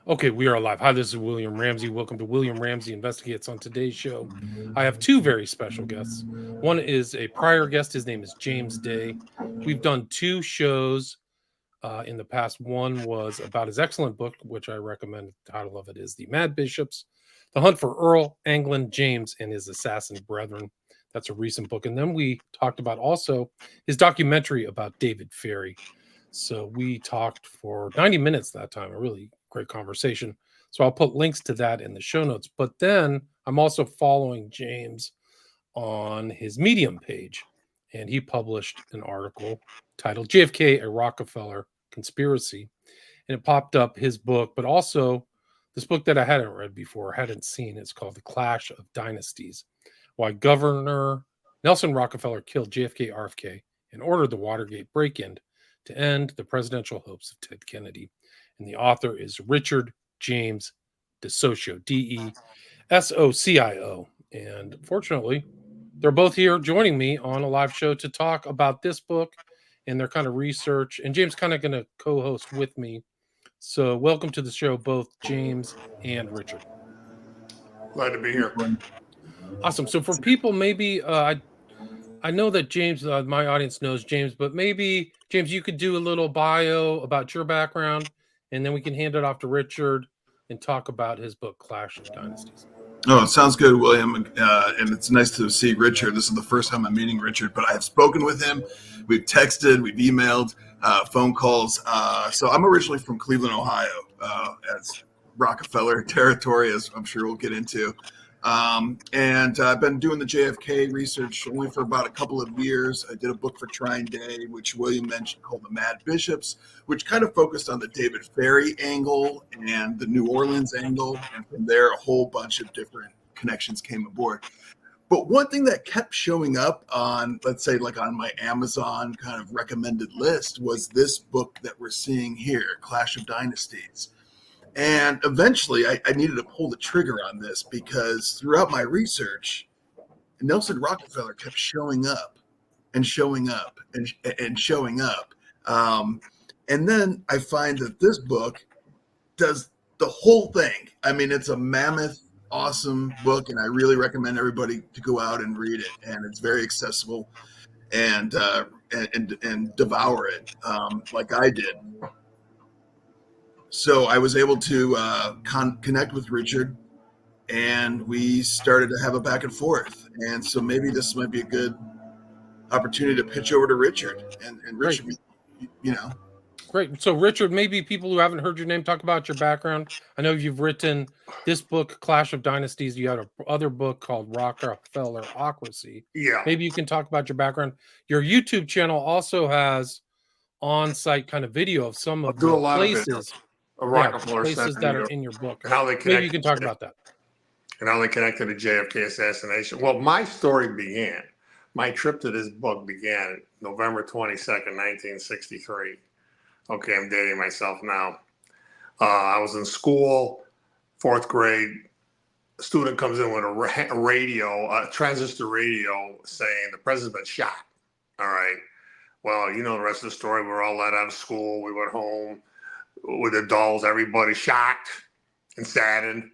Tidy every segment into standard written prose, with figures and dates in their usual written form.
Okay, we are live. Hi, this is William Ramsey. Welcome to William Ramsey Investigates. On today's show, I have two very special guests. One is a prior guest. His name is James Day. We've done two shows in the past. One was about his excellent book, which I recommend. The title of it is The Mad Bishops, The Hunt for Earl, Anglin, James, and His Assassin Brethren. That's a recent book. And then we talked about also his documentary about David Ferry. So we talked for 90 minutes that time, a really great conversation. So I'll put links to that in the show notes. But then I'm also following James on his Medium page, and he published an article titled JFK, a Rockefeller Conspiracy. And it popped up his book, but also this book that I hadn't read before, hadn't seen. It's called The Clash of Dynasties: Why Governor Nelson Rockefeller Killed JFK, RFK, and Ordered the Watergate Break-In to End the Presidential Hopes of Ted Kennedy. And the author is Richard James DeSocio, DeSocio. And fortunately, they're both here joining me on a live show to talk about this book and their kind of research. And James kind of going to co-host with me. So welcome to the show, both James and Richard. Glad to be here. Awesome. So for people, maybe I know that James, my audience knows James, but maybe James, you could do a little bio about your background, and then we can hand it off to Richard and talk about his book, Clash of Dynasties. Oh, it sounds good, William. And it's nice to see Richard. This is the first time I'm meeting Richard, but I have spoken with him. We've texted, we've emailed, phone calls. So I'm originally from Cleveland, Ohio, as Rockefeller territory, as I'm sure we'll get into. And I've been doing the JFK research only for about a couple of years. I did a book for Trine Day, which William mentioned, called The Mad Bishops, which kind of focused on the David Ferry angle and the New Orleans angle. And from there, a whole bunch of different connections came aboard. But one thing that kept showing up on, let's say, like on my Amazon kind of recommended list was this book that we're seeing here, Clash of Dynasties. And eventually I needed to pull the trigger on this because throughout my research, Nelson Rockefeller kept showing up and showing up and showing up. And then I find that this book does the whole thing. I mean, it's a mammoth, awesome book, and I really recommend everybody to go out and read it. And it's very accessible and devour it like I did. So I was able to connect with Richard, and we started to have a back and forth. And so maybe this might be a good opportunity to pitch over to Richard. And Richard, you know. Great. So, Richard, maybe people who haven't heard your name, talk about your background. I know you've written this book, Clash of Dynasties. You had another book called Rockefellerocracy. Yeah. Maybe you can talk about your background. Your YouTube channel also has on-site kind of video of some of the places. Rockefeller places that are in your book. And how they Maybe you can talk about that. And how they connected to JFK assassination. Well, my story began, my trip to this book began November 22nd, 1963. Okay, I'm dating myself now. I was in school, fourth grade. A student comes in with a transistor radio saying the president's been shot. All right. Well, you know the rest of the story. We were all let out of school. We went home with adults, everybody shocked and saddened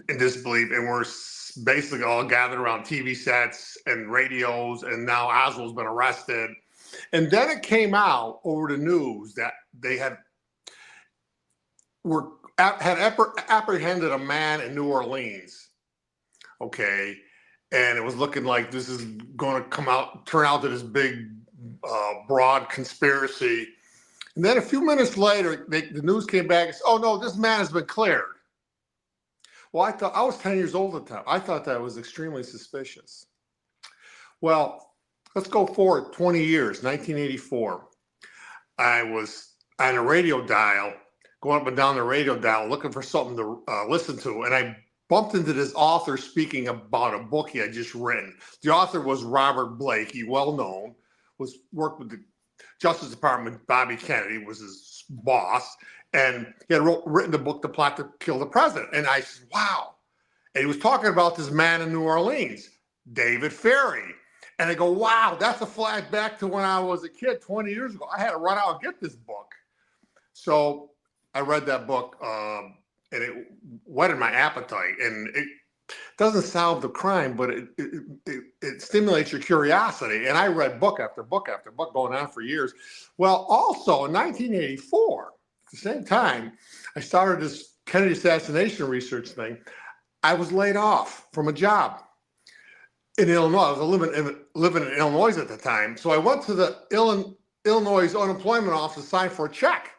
in disbelief. And we're basically all gathered around TV sets and radios. And now Oswald's been arrested. And then it came out over the news that they had apprehended a man in New Orleans. Okay. And it was looking like this is going to turn out to this big, broad conspiracy. And then a few minutes later, the news came back and said, oh, no, this man has been cleared. Well, I was 10 years old at the time. I thought that was extremely suspicious. Well, let's go forward 20 years, 1984. I was on a radio dial, going up and down the radio dial, looking for something to listen to. And I bumped into this author speaking about a book he had just written. The author was Robert Blake. He well known, worked with the Justice Department. Bobby Kennedy was his boss, and he had written the book, The Plot to Kill the President. And I said, wow. And he was talking about this man in New Orleans, David Ferry. And I go, wow, that's a flashback to when I was a kid 20 years ago. I had to run out and get this book. So I read that book whetted my appetite, and it doesn't solve the crime, but it stimulates your curiosity. And I read book after book after book going on for years. Well, also in 1984, at the same time, I started this Kennedy assassination research thing. I was laid off from a job in Illinois. I was living in Illinois at the time. So I went to the Illinois unemployment office to sign for a check.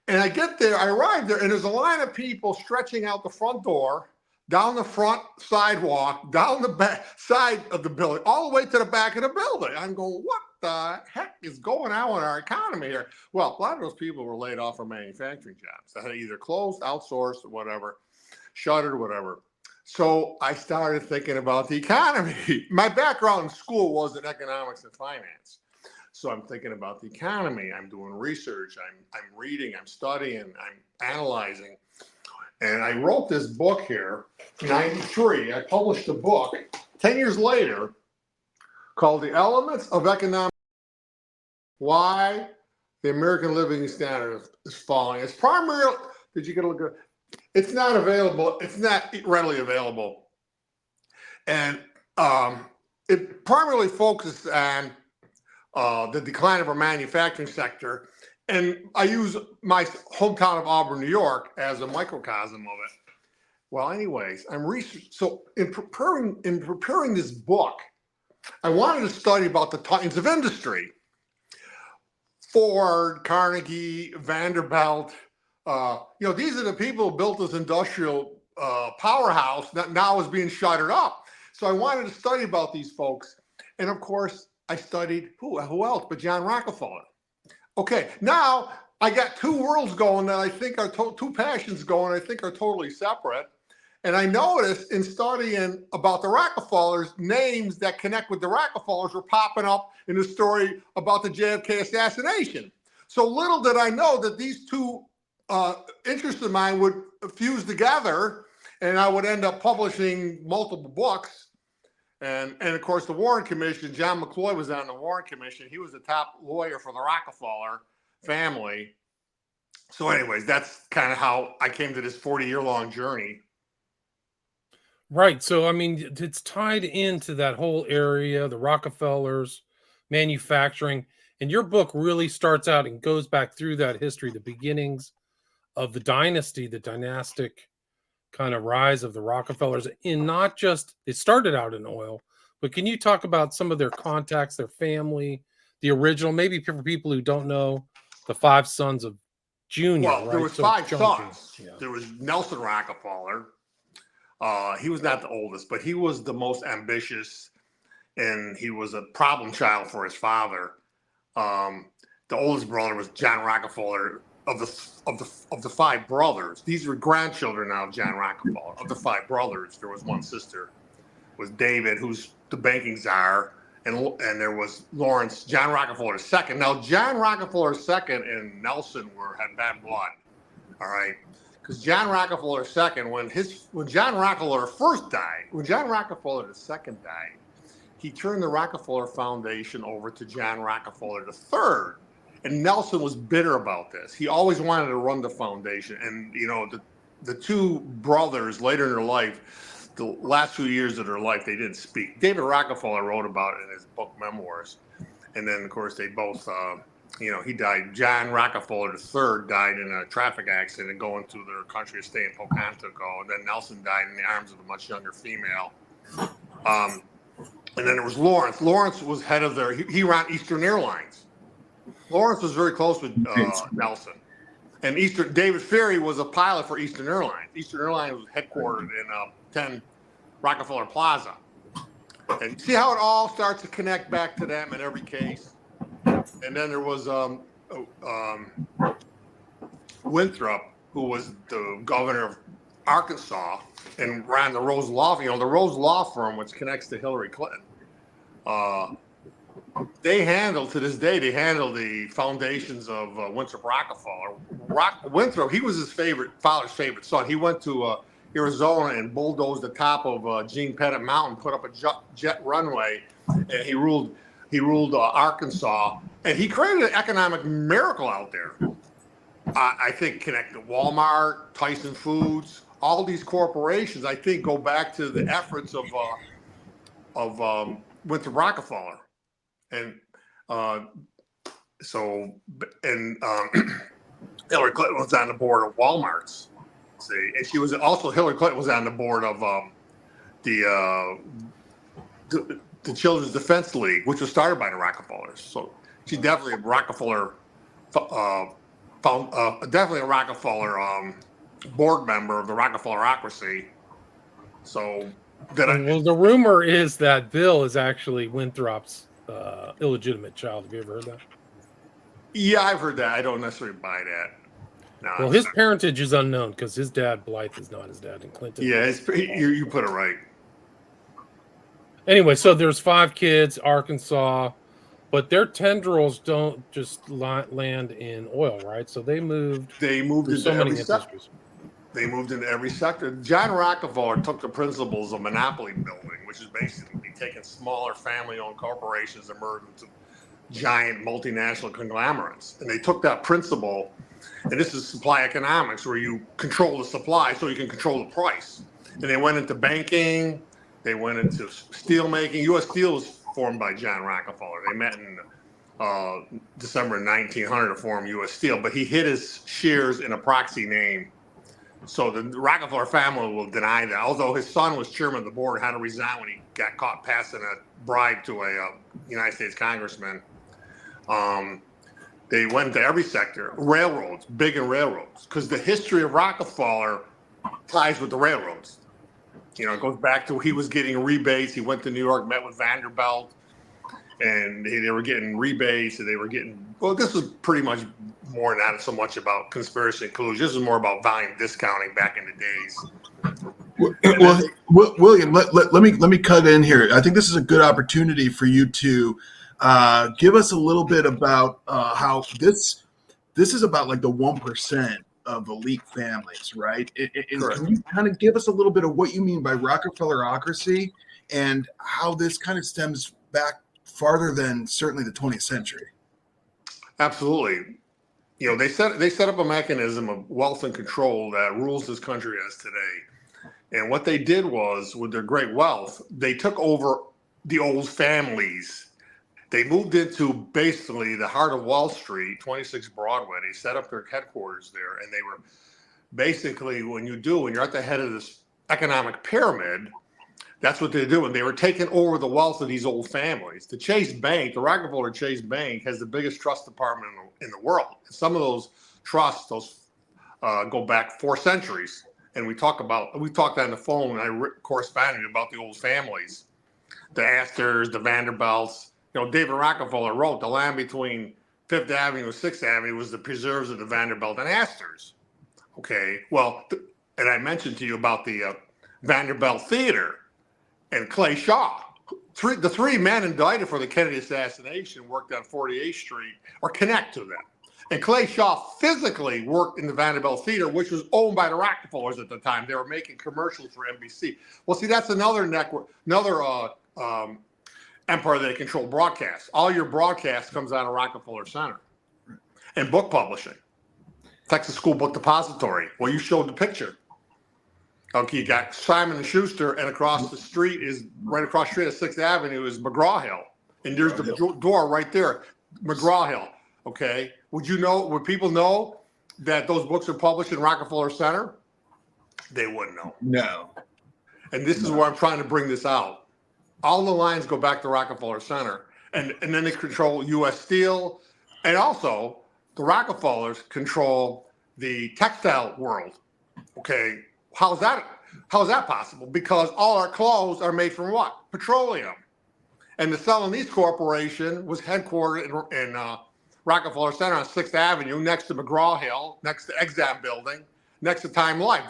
And I get there, I arrive there, and there's a line of people stretching out the front door, down the front sidewalk, down the back side of the building, all the way to the back of the building. I'm going, what the heck is going on with our economy here? Well, a lot of those people were laid off from manufacturing jobs. They had either closed, outsourced, or whatever, shuttered, whatever. So I started thinking about the economy. My background in school was in economics and finance. So I'm thinking about the economy. I'm doing research. I'm reading. I'm studying. I'm analyzing. And I wrote this book here, 93. I published a book 10 years later called The Elements of Economic, Why the American Living Standard is Falling. It's primarily, did you get a look at it? It's not available. It's not readily available. And it primarily focuses on the decline of our manufacturing sector. And I use my hometown of Auburn, New York, as a microcosm of it. Well, anyways, so in preparing this book, I wanted to study about the titans of industry. Ford, Carnegie, Vanderbilt. These are the people who built this industrial powerhouse that now is being shuttered up. So I wanted to study about these folks. And of course, I studied who else but John Rockefeller. Okay, now I got two worlds going that I think are two passions going I think are totally separate. And I noticed in studying about the Rockefellers, names that connect with the Rockefellers were popping up in the story about the JFK assassination. So little did I know that these two interests of mine would fuse together, and I would end up publishing multiple books. And of course, the Warren Commission, John McCloy was on the Warren Commission. He was the top lawyer for the Rockefeller family. So anyways, that's kind of how I came to this 40-year-long journey. Right. So, I mean, it's tied into that whole area, the Rockefellers, manufacturing. And your book really starts out and goes back through that history, the beginnings of the dynasty, the dynastic kind of rise of the Rockefellers, in not just, it started out in oil, but can you talk about some of their contacts, their family, the original, maybe for people who don't know, the five sons of Junior, well, right? There was So five John sons. Jr. Yeah. There was Nelson Rockefeller. He was not the oldest, but he was the most ambitious, and he was a problem child for his father. The oldest brother was John Rockefeller. Of the five brothers, these were grandchildren now of John Rockefeller. Of the five brothers, there was one sister, was David, who's the banking czar, and there was Lawrence, John Rockefeller II. Now, John Rockefeller II and Nelson had bad blood, all right, because John Rockefeller II, when John Rockefeller first died, when John Rockefeller II died, he turned the Rockefeller Foundation over to John Rockefeller III. And Nelson was bitter about this. He always wanted to run the foundation. And, the two brothers later in their life, the last few years of their life, they didn't speak. David Rockefeller wrote about it in his book Memoirs. And then, of course, they both, he died. John Rockefeller III died in a traffic accident going to their country estate in Pocantico. And then Nelson died in the arms of a much younger female. And then there was Lawrence. Lawrence was head of he ran Eastern Airlines. Lawrence was very close with Nelson. And David Ferry was a pilot for Eastern Airlines. Eastern Airlines was headquartered in 10 Rockefeller Plaza. And see how it all starts to connect back to them in every case. And then there was Winthrop, who was the governor of Arkansas and ran the Rose Law Firm. The Rose Law Firm, which connects to Hillary Clinton. They handle the foundations of Winthrop Rockefeller. Winthrop, he was his father's favorite son. He went to Arizona and bulldozed the top of Gene Pettit Mountain, put up a jet runway, and he ruled Arkansas. And he created an economic miracle out there. I think connected Walmart, Tyson Foods, all these corporations, I think, go back to the efforts of Winter Rockefeller, and so and Hillary Clinton was on the board of Walmart's. See, and she was also Hillary Clinton was on the board of the Children's Defense League, which was started by the Rockefellers. So she's definitely a Rockefeller, definitely a Rockefeller board member of the Rockefellerocracy. So well, the rumor is that Bill is actually Winthrop's illegitimate child. Have you ever heard that? Yeah, I've heard that. I don't necessarily buy that. No, well, his parentage is unknown because his dad, Blythe, is not his dad, and Clinton. Yeah, you put it right. Anyway, so there's 5 kids, Arkansas, but their tendrils don't just land in oil, right? So they moved. They moved into so many every sector. They moved into every sector. John Rockefeller took the principles of monopoly building, which is basically taking smaller family-owned corporations and merging into giant multinational conglomerates. And they took that principle, and this is supply economics, where you control the supply so you can control the price. And they went into banking. They went into steel making. U.S. Steel was formed by John Rockefeller. They met in December 1900 to form U.S. Steel, but he hid his shares in a proxy name. So the Rockefeller family will deny that, although his son was chairman of the board, had to resign when he got caught passing a bribe to a United States congressman. They went to every sector, railroads, big in railroads, because the history of Rockefeller ties with the railroads. You know, it goes back to he was getting rebates. He went to New York, met with Vanderbilt, and they were getting rebates, and they were getting, well, this was pretty much more not so much about conspiracy and collusion. This is more about volume discounting back in the days. Well, William, let me cut in here. I think this is a good opportunity for you to give us a little bit about how this is about like the 1% of elite families, right? Can you kind of give us a little bit of what you mean by Rockefellerocracy and how this kind of stems back farther than certainly the 20th century? Absolutely. You know, they set up a mechanism of wealth and control that rules this country as today. And what they did was, with their great wealth, they took over the old families. They moved into basically the heart of Wall Street, 26 Broadway. They set up their headquarters there, and they were basically, when you're at the head of this economic pyramid, that's what they do. And they were taking over the wealth of these old families. The Chase Bank, the Rockefeller Chase Bank, has the biggest trust department in the world. Some of those trusts, go back 4 centuries. And we talked on the phone, and I corresponded about the old families, the Astors, the Vanderbilts. You know, David Rockefeller wrote the land between 5th Avenue and 6th Avenue was the preserves of the Vanderbilt and Astors. Okay, well, and I mentioned to you about the Vanderbilt Theater and Clay Shaw. The 3 men indicted for the Kennedy assassination worked on 48th Street or connect to them. And Clay Shaw physically worked in the Vanderbilt Theater, which was owned by the Rockefellers at the time. They were making commercials for NBC. Well, see, that's another network, empire they control, broadcast. All your broadcast comes out of Rockefeller Center. And book publishing. Texas School Book Depository. Well, you showed the picture. Okay, you got Simon & Schuster, and across the street right across the street of 6th Avenue is McGraw-Hill. And there's the door right there, McGraw-Hill. Okay, would people know that those books are published in Rockefeller Center? They wouldn't know. No. And this is where I'm trying to bring this out. All the lines go back to Rockefeller Center, and then they control U.S. Steel, and also the Rockefellers control the textile world. Okay, how's that possible? Because all our clothes are made from what? Petroleum. And the Celanese Corporation was headquartered in Rockefeller Center on 6th Avenue, next to McGraw-Hill, next to Exam Building, next to Time Life.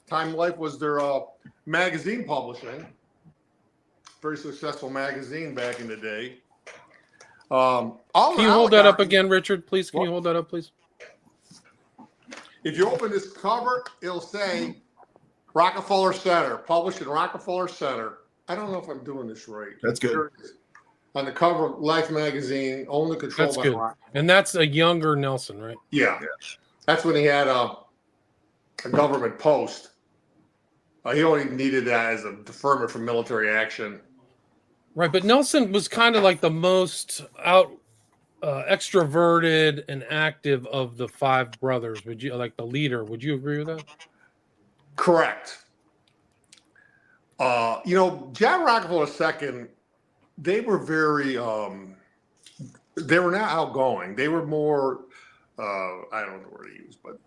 Time Life was their magazine publishing. Very successful magazine back in the day. Can you hold that up again, Richard? Please, can you hold that up, please? If you open this cover, it'll say Rockefeller Center, published in Rockefeller Center. I don't know if I'm doing this right. That's good. On the cover of Life magazine, owned and controlled by Rockefeller. And that's a younger Nelson, right? Yeah. That's when he had a government post. He only needed that as a deferment from military action. Right, but Nelson was kind of like the most extroverted and active of the five brothers. Would you like the leader? Would you agree with that? Correct. John Rockefeller II, they were very, they were not outgoing. They were more, I don't know the word to use, but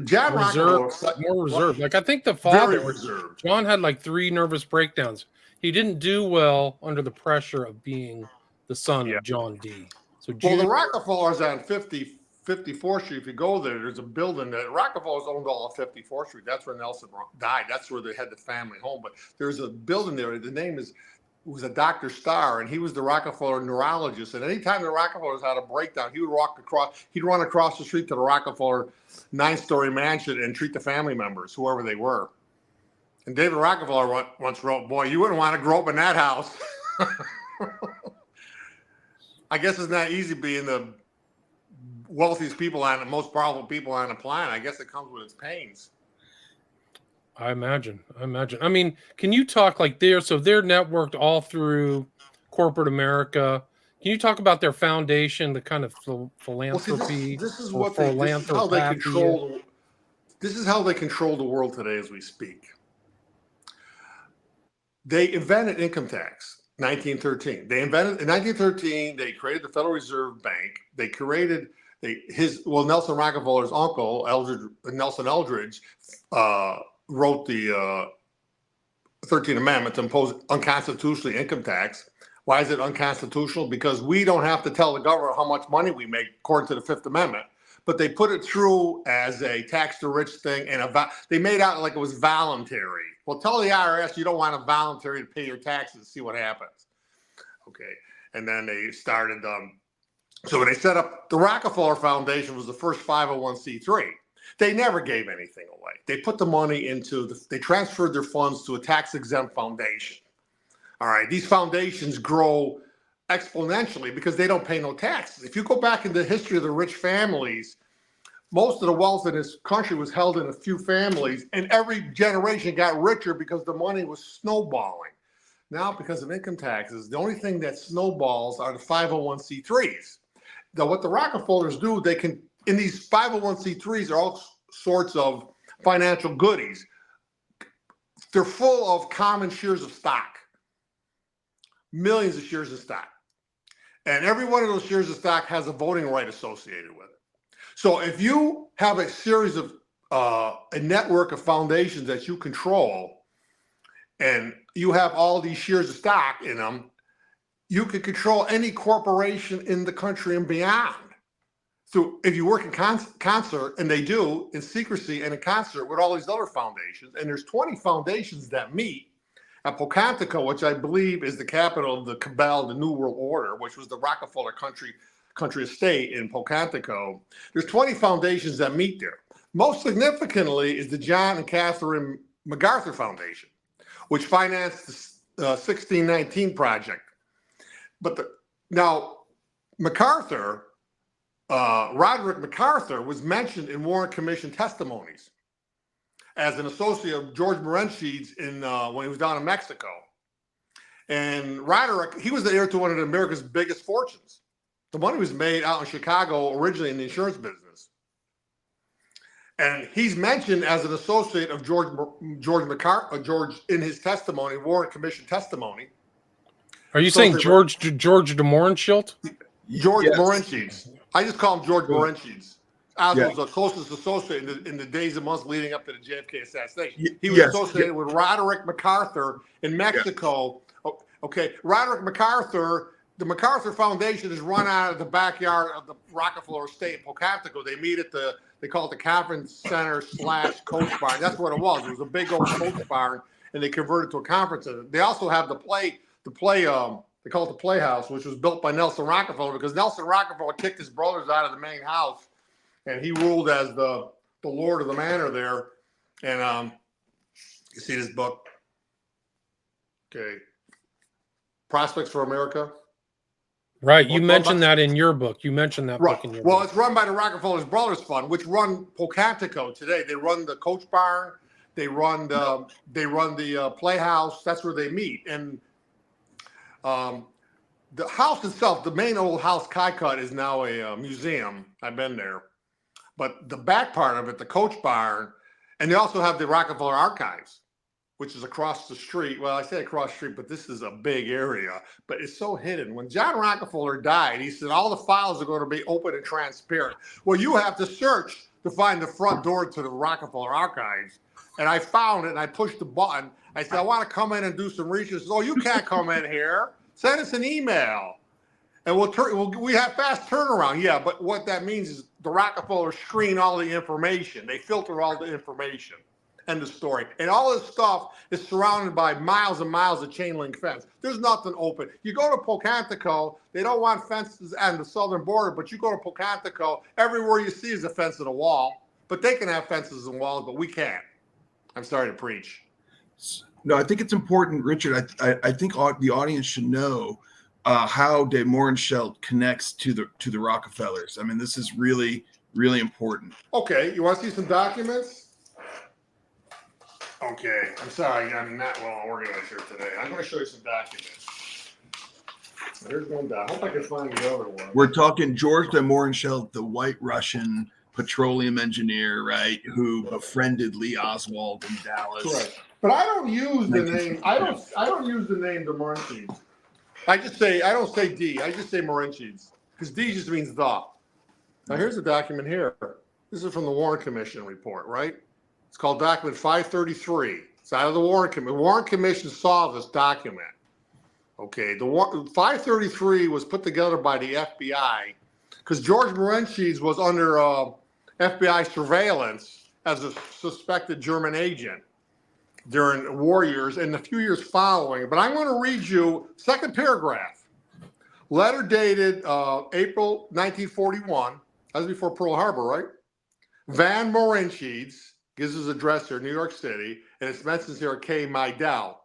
John Rockefeller, more reserved. Like I think the father, very reserved. John, had like 3 nervous breakdowns. He didn't do well under the pressure of being the son of John D. So the Rockefellers on 54th Street, if you go there, there's a building that Rockefellers owned all of 54th Street. That's where Nelson died. That's where they had the family home. But there's a building there. The name was a Dr. Starr, and he was the Rockefeller neurologist. And anytime the Rockefellers had a breakdown, he'd run across the street to the Rockefeller 9-story mansion and treat the family members, whoever they were. And David Rockefeller once wrote, "Boy, you wouldn't want to grow up in that house." I guess it's not easy being the wealthiest people the most powerful people on the planet. I guess it comes with its pains. I imagine. I mean, can you talk like so they're networked all through corporate America. Can you talk about their foundation, the kind of philanthropy? This is how they control. This is how they control the world today as we speak. They invented income tax. 1913. In 1913, they created the Federal Reserve Bank. They created Nelson Rockefeller's uncle, Nelson Eldridge, wrote the 13th Amendment to impose unconstitutionally income tax. Why is it unconstitutional? Because we don't have to tell the government how much money we make according to the Fifth Amendment. But they put it through as a tax the rich thing, and they made out like it was voluntary. Well, tell the IRS you don't want a voluntary to pay your taxes, see what happens. Okay, and then they started. So when they set up the Rockefeller Foundation, was the first 501c3. They never gave anything away. They put the money they transferred their funds to a tax-exempt foundation. All right, these foundations grow exponentially because they don't pay no taxes. If you go back in the history of the rich families, most of the wealth in this country was held in a few families, and every generation got richer because the money was snowballing. Now, because of income taxes, the only thing that snowballs are the 501c3s. Now, what the Rockefellers do, in these 501c3s are all sorts of financial goodies. They're full of common shares of stock, millions of shares of stock. And every one of those shares of stock has a voting right associated with it. So if you have a series of a network of foundations that you control, and you have all these shares of stock in them, you can control any corporation in the country and beyond. So if you work in concert, and they do, in secrecy and in concert with all these other foundations, and there's 20 foundations that meet at Pocantico, which I believe is the capital of the cabal, the New World Order, which was the Rockefeller country estate in Pocantico. There's 20 foundations that meet there. Most significantly is the John and Catherine MacArthur Foundation, which financed the 1619 project. But now MacArthur, Roderick MacArthur, was mentioned in Warren Commission testimonies as an associate of George Morency's when he was down in Mexico. And Roderick, he was the heir to one of America's biggest fortunes. The money was made out in Chicago originally in the insurance business. And he's mentioned as an associate of George in his testimony, Warren Commission testimony. Are you saying George de Mohrenschildt? George Morency's. I just call him George Morency's. As was the closest associate in the days and months leading up to the JFK assassination. He was associated with Roderick MacArthur in Mexico. Okay, Roderick MacArthur, the MacArthur Foundation is run out of the backyard of the Rockefeller estate in Pocantico. They meet at they call it the conference center / coach barn. That's what it was. It was a big old coach barn, and they converted it to a conference center. They also have they call it the Playhouse, which was built by Nelson Rockefeller because Nelson Rockefeller kicked his brothers out of the main house, and he ruled as the lord of the manor there. And you see this book, okay, Prospects for America. Right, you mentioned that in your book. You mentioned that book in your book. It's run by the Rockefeller Brothers Fund, which run Pocantico today. They run the coach barn. They run the playhouse. That's where they meet. And the house itself, the main old house, Kykut, is now a museum. I've been there. But the back part of it, the coach barn, and they also have the Rockefeller Archives, which is across the street. Well, I say across the street, but this is a big area. But it's so hidden. When John Rockefeller died, he said all the files are going to be open and transparent. Well, you have to search to find the front door to the Rockefeller Archives. And I found it, and I pushed the button. I said, I want to come in and do some research. Oh, you can't come in here. Send us an email. And we have fast turnaround. Yeah, but what that means is the Rockefeller screen all the information. They filter all the information. End of story. And all this stuff is surrounded by miles and miles of chain link fence. There's nothing open. You go to Pocantico, they don't want fences on the southern border, but you go to Pocantico, everywhere you see is a fence and a wall. But they can have fences and walls, but we can't. I'm sorry to preach. No, I think it's important, Richard. I think the audience should know how de Mohrenschildt connects to the Rockefellers. I mean, this is really, really important. Okay, you want to see some documents? Okay, I'm sorry, I'm not well organized here today. I'm going to show you some documents. There's one doc. I hope I can find the other one. We're talking George de Mohrenschildt, the White Russian petroleum engineer, right, who befriended Lee Oswald in Dallas. Correct. But I don't use the name. I don't use the name de Mohrenschildt. I don't say D. I just say Mohrenschildt because D just means the. Now here's a document here. This is from the Warren Commission report, right? It's called document 533. It's out of the Warren Commission. The Warren Commission saw this document. Okay, the 533 was put together by the FBI because George Mohrenschildt was under FBI surveillance as a suspected German agent during war years and the few years following. But I'm going to read you second paragraph. Letter dated April 1941. That was before Pearl Harbor, right? Van Mohrenschildt gives his address here, New York City, and it mentions here K. Meidel.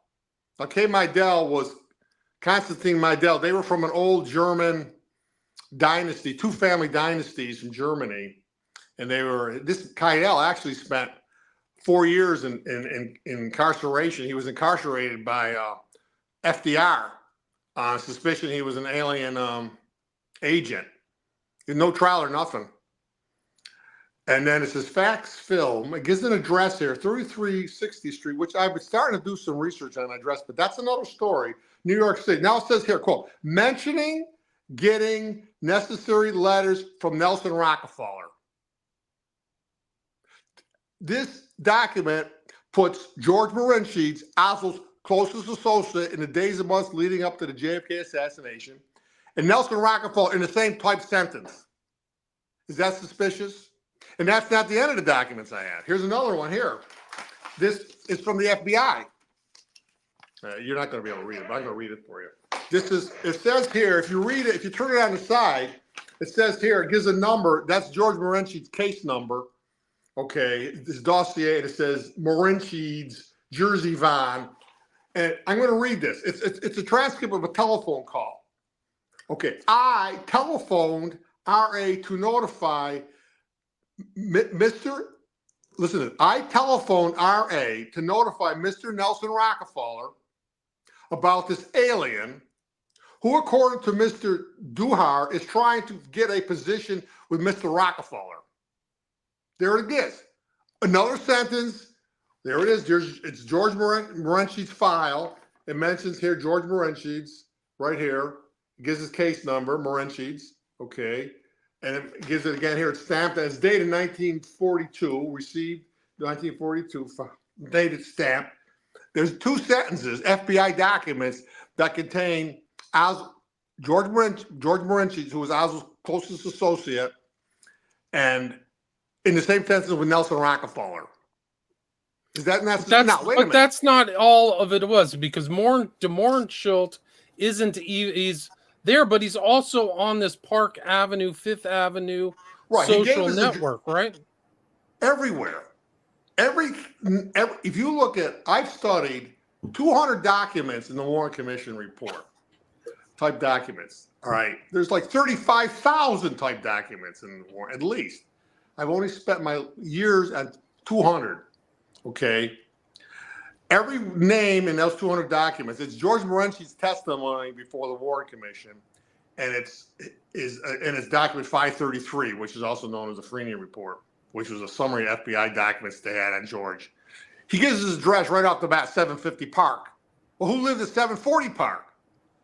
Now, K. Meidel was Constantine Meidel. They were from an old German dynasty, two family dynasties in Germany. And this Meidel actually spent 4 years in incarceration. He was incarcerated by FDR on suspicion he was an alien agent. No trial or nothing. And then it says fax film. It gives an address here, 3360th Street, which I've been starting to do some research on address, but that's another story. New York City. Now it says here, quote, mentioning getting necessary letters from Nelson Rockefeller. This document puts George Mohrenschildt, Oswald's closest associate in the days and months leading up to the JFK assassination, and Nelson Rockefeller in the same type sentence. Is that suspicious? And that's not the end of the documents I have. Here's another one here. This is from the FBI. You're not going to be able to read it, but I'm going to read it for you. It says here, if you read it, if you turn it on the side, it says here, it gives a number. That's George Mohrenschildt's case number. Okay, this dossier, it says Mohrenschildt's Jersey Van. And I'm going to read this. It's a transcript of a telephone call. Okay, I telephoned RA to notify Mr. Listen to this. I telephoned RA to notify Mr. Nelson Rockefeller about this alien who, according to Mr. Duhar, is trying to get a position with Mr. Rockefeller. There it is. Another sentence. There it is. It's George Mohrenschildt's file. It mentions here George Mohrenschildt's right here. It gives his case number, Mohrenschildt's. Okay. And it gives it again here. It's stamped as dated 1942, received 1942, dated stamped. There's two sentences, FBI documents that contain George Mohrenschildt, who was Oswald's closest associate, and in the same sentence with Nelson Rockefeller. Is that not? No, wait a minute. That's not all of it was, because de Mohrenschildt isn't. He's there, but he's also on this Park Avenue, Fifth Avenue social network, right? Everywhere. If you look at, I've studied 200 documents in the Warren Commission report, type documents. All right. There's like 35,000 type documents in the Warren, at least. I've only spent my years at 200. Okay. Every name in those 200 documents, it's George Morency's testimony before the Warren Commission, and it's document 533, which is also known as the Freeney Report, which was a summary of FBI documents they had on George. He gives his address right off the bat, 750 Park. Well, who lived at 740 Park?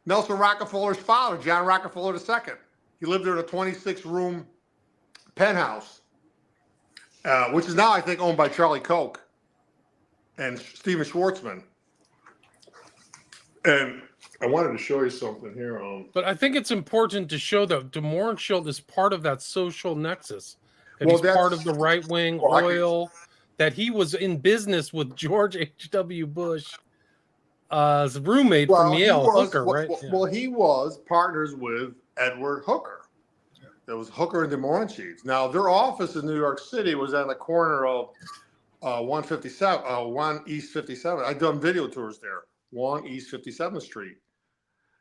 Nelson Rockefeller's father, John Rockefeller II. He lived there in a 26-room penthouse, which is now, I think, owned by Charlie Koch and Steven Schwartzman. And I wanted to show you something here. But I think it's important to show that DeMorenschild is part of that social nexus. That Well, he's part of the right-wing well, oil, that he was in business with George H.W. Bush, as roommate from Yale, Hooker, right? Well, he was partners with Edward Hooker. There was Hooker and DeMorenchild. Now, their office in New York City was on the corner of 157, 1 East 57. I've done video tours there. 1 East 57th Street,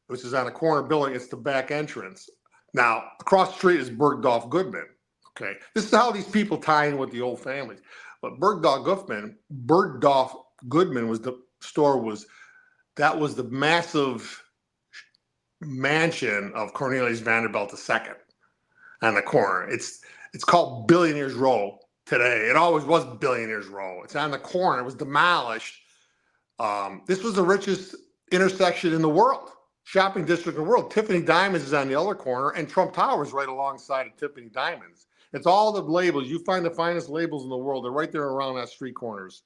which is on a corner building. It's the back entrance. Now, across the street is Bergdorf Goodman. Okay, this is how these people tie in with the old families. But Bergdorf Goodman was the store that was the massive mansion of Cornelius Vanderbilt II on the corner. It's called Billionaires Row today. It always was Billionaires Row. It's on the corner. It was demolished. This was the richest intersection in the world, shopping district in the world. Tiffany Diamonds is on the other corner, and Trump Tower is right alongside of Tiffany Diamonds. It's all the labels. You find the finest labels in the world. They're right there around that street corners.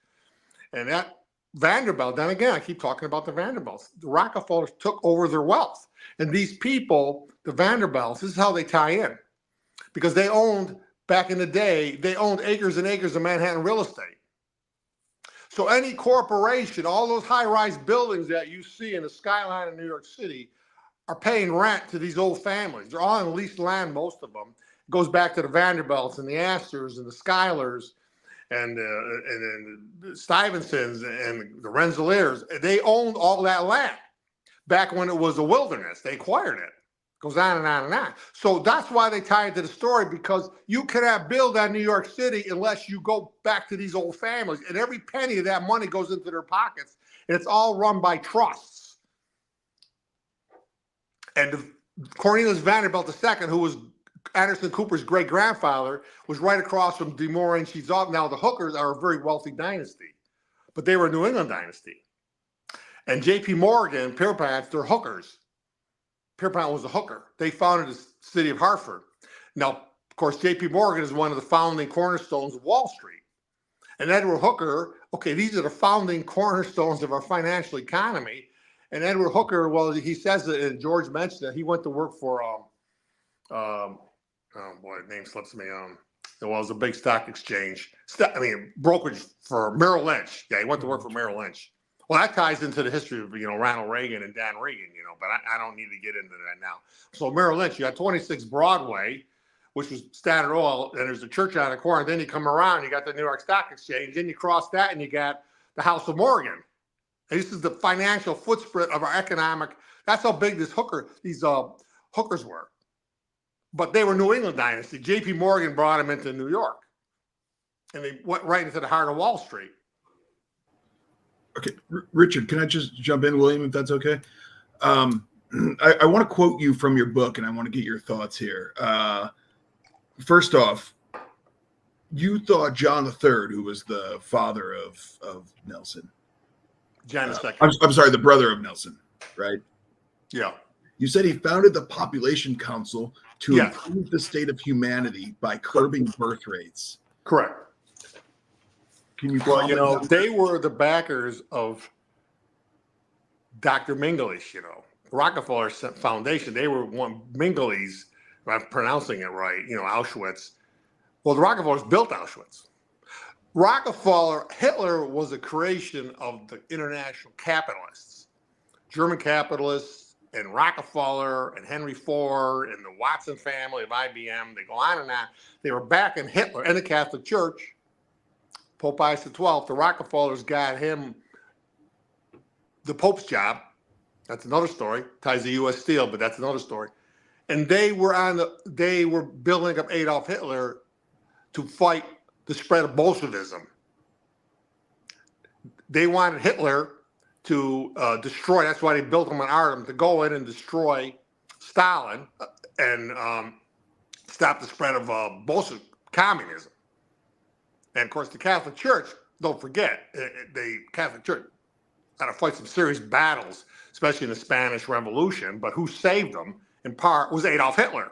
And that Vanderbilt, then again, I keep talking about the Vanderbilts. The Rockefellers took over their wealth. And these people, the Vanderbilts, this is how they tie in. Because they owned, back in the day, they owned acres and acres of Manhattan real estate. So any corporation, all those high-rise buildings that you see in the skyline of New York City are paying rent to these old families. They're all on leased land, most of them. It goes back to the Vanderbilts and the Astors and the Schuyler's and the Stuyvesants and the Rensselaers. They owned all that land back when it was a wilderness. They acquired it. Goes on and on and on. So that's why they tie it to the story, because you cannot build on New York City unless you go back to these old families. And every penny of that money goes into their pockets. And it's all run by trusts. And Cornelius Vanderbilt II, who was Anderson Cooper's great-grandfather, was right across from DeMorenschild's office. Now, the Hookers are a very wealthy dynasty, but they were a New England dynasty. And J.P. Morgan, Pierpont, they're Hookers. Pierpont was a hooker. They founded the city of Hartford. Now, of course, J.P. Morgan is one of the founding cornerstones of Wall Street. And Edward Hooker, okay, these are the founding cornerstones of our financial economy. And Edward Hooker, well, he says that, and George mentioned that he went to work for, oh boy, the name slips me. Well, it was a big stock exchange. Brokerage for Merrill Lynch. Yeah, he went to work for Merrill Lynch. Well, that ties into the history of, Ronald Reagan and Dan Reagan, but I don't need to get into that now. So Merrill Lynch, you got 26 Broadway, which was Standard Oil, and there's a church on the corner. Then you come around, you got the New York Stock Exchange. Then you cross that, and you got the House of Morgan. And this is the financial footprint of our economic. That's how big these hookers were. But they were New England dynasty. J.P. Morgan brought them into New York, and they went right into the heart of Wall Street. Okay, Richard, can I just jump in, William, if that's okay? I want to quote you from your book, and I want to get your thoughts here. First off, you thought John III, who was the father of Nelson. John II. I'm sorry, the brother of Nelson, right? Yeah. You said he founded the Population Council to improve the state of humanity by curbing birth rates. Correct. Can you? Well, they were the backers of Dr. Mengele, Rockefeller Foundation. They were one Mengele's, if I'm pronouncing it right, Auschwitz. Well, the Rockefellers built Auschwitz. Hitler was a creation of the international capitalists, German capitalists, and Rockefeller and Henry Ford and the Watson family of IBM. They go on and on. They were backing Hitler and the Catholic Church. Pope Pius XII, the Rockefellers got him the Pope's job. That's another story. Ties to U.S. Steel, but that's another story. And they were building up Adolf Hitler to fight the spread of Bolshevism. they wanted Hitler to destroy. That's why they built him an Artem to go in and destroy Stalin and stop the spread of Bolshevik communism. And of course, the Catholic Church, don't forget, the Catholic Church had to fight some serious battles, especially in the Spanish Revolution. But who saved them in part was Adolf Hitler.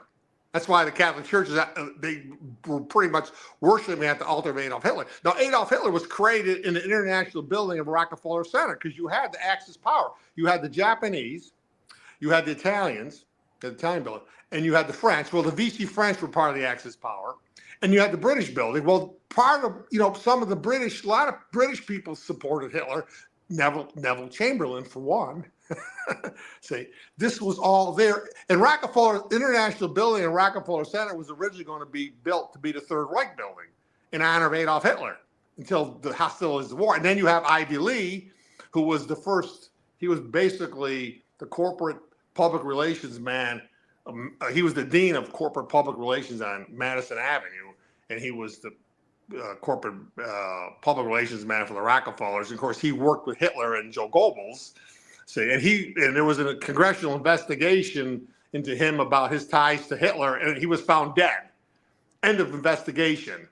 That's why the Catholic Church, they were pretty much worshiping at the altar of Adolf Hitler. Now, Adolf Hitler was created in the International Building of Rockefeller Center because you had the Axis power. You had the Japanese, you had the Italians, the Italian building, and you had the French. Well, the Vichy French were part of the Axis power. And you had the British building. Well, part of, some of the British, a lot of British people supported Hitler. Neville Chamberlain, for one. See, this was all there. And Rockefeller International Building in Rockefeller Center was originally going to be built to be the Third Reich building in honor of Adolf Hitler until the hostilities of the war. And then you have Ivy Lee, who was the first, he was basically the corporate public relations man. He was the dean of corporate public relations on Madison Avenue, and he was the corporate public relations man for the Rockefellers. And of course, he worked with Hitler and Joe Goebbels. See, and there was a congressional investigation into him about his ties to Hitler, and he was found dead. End of investigation.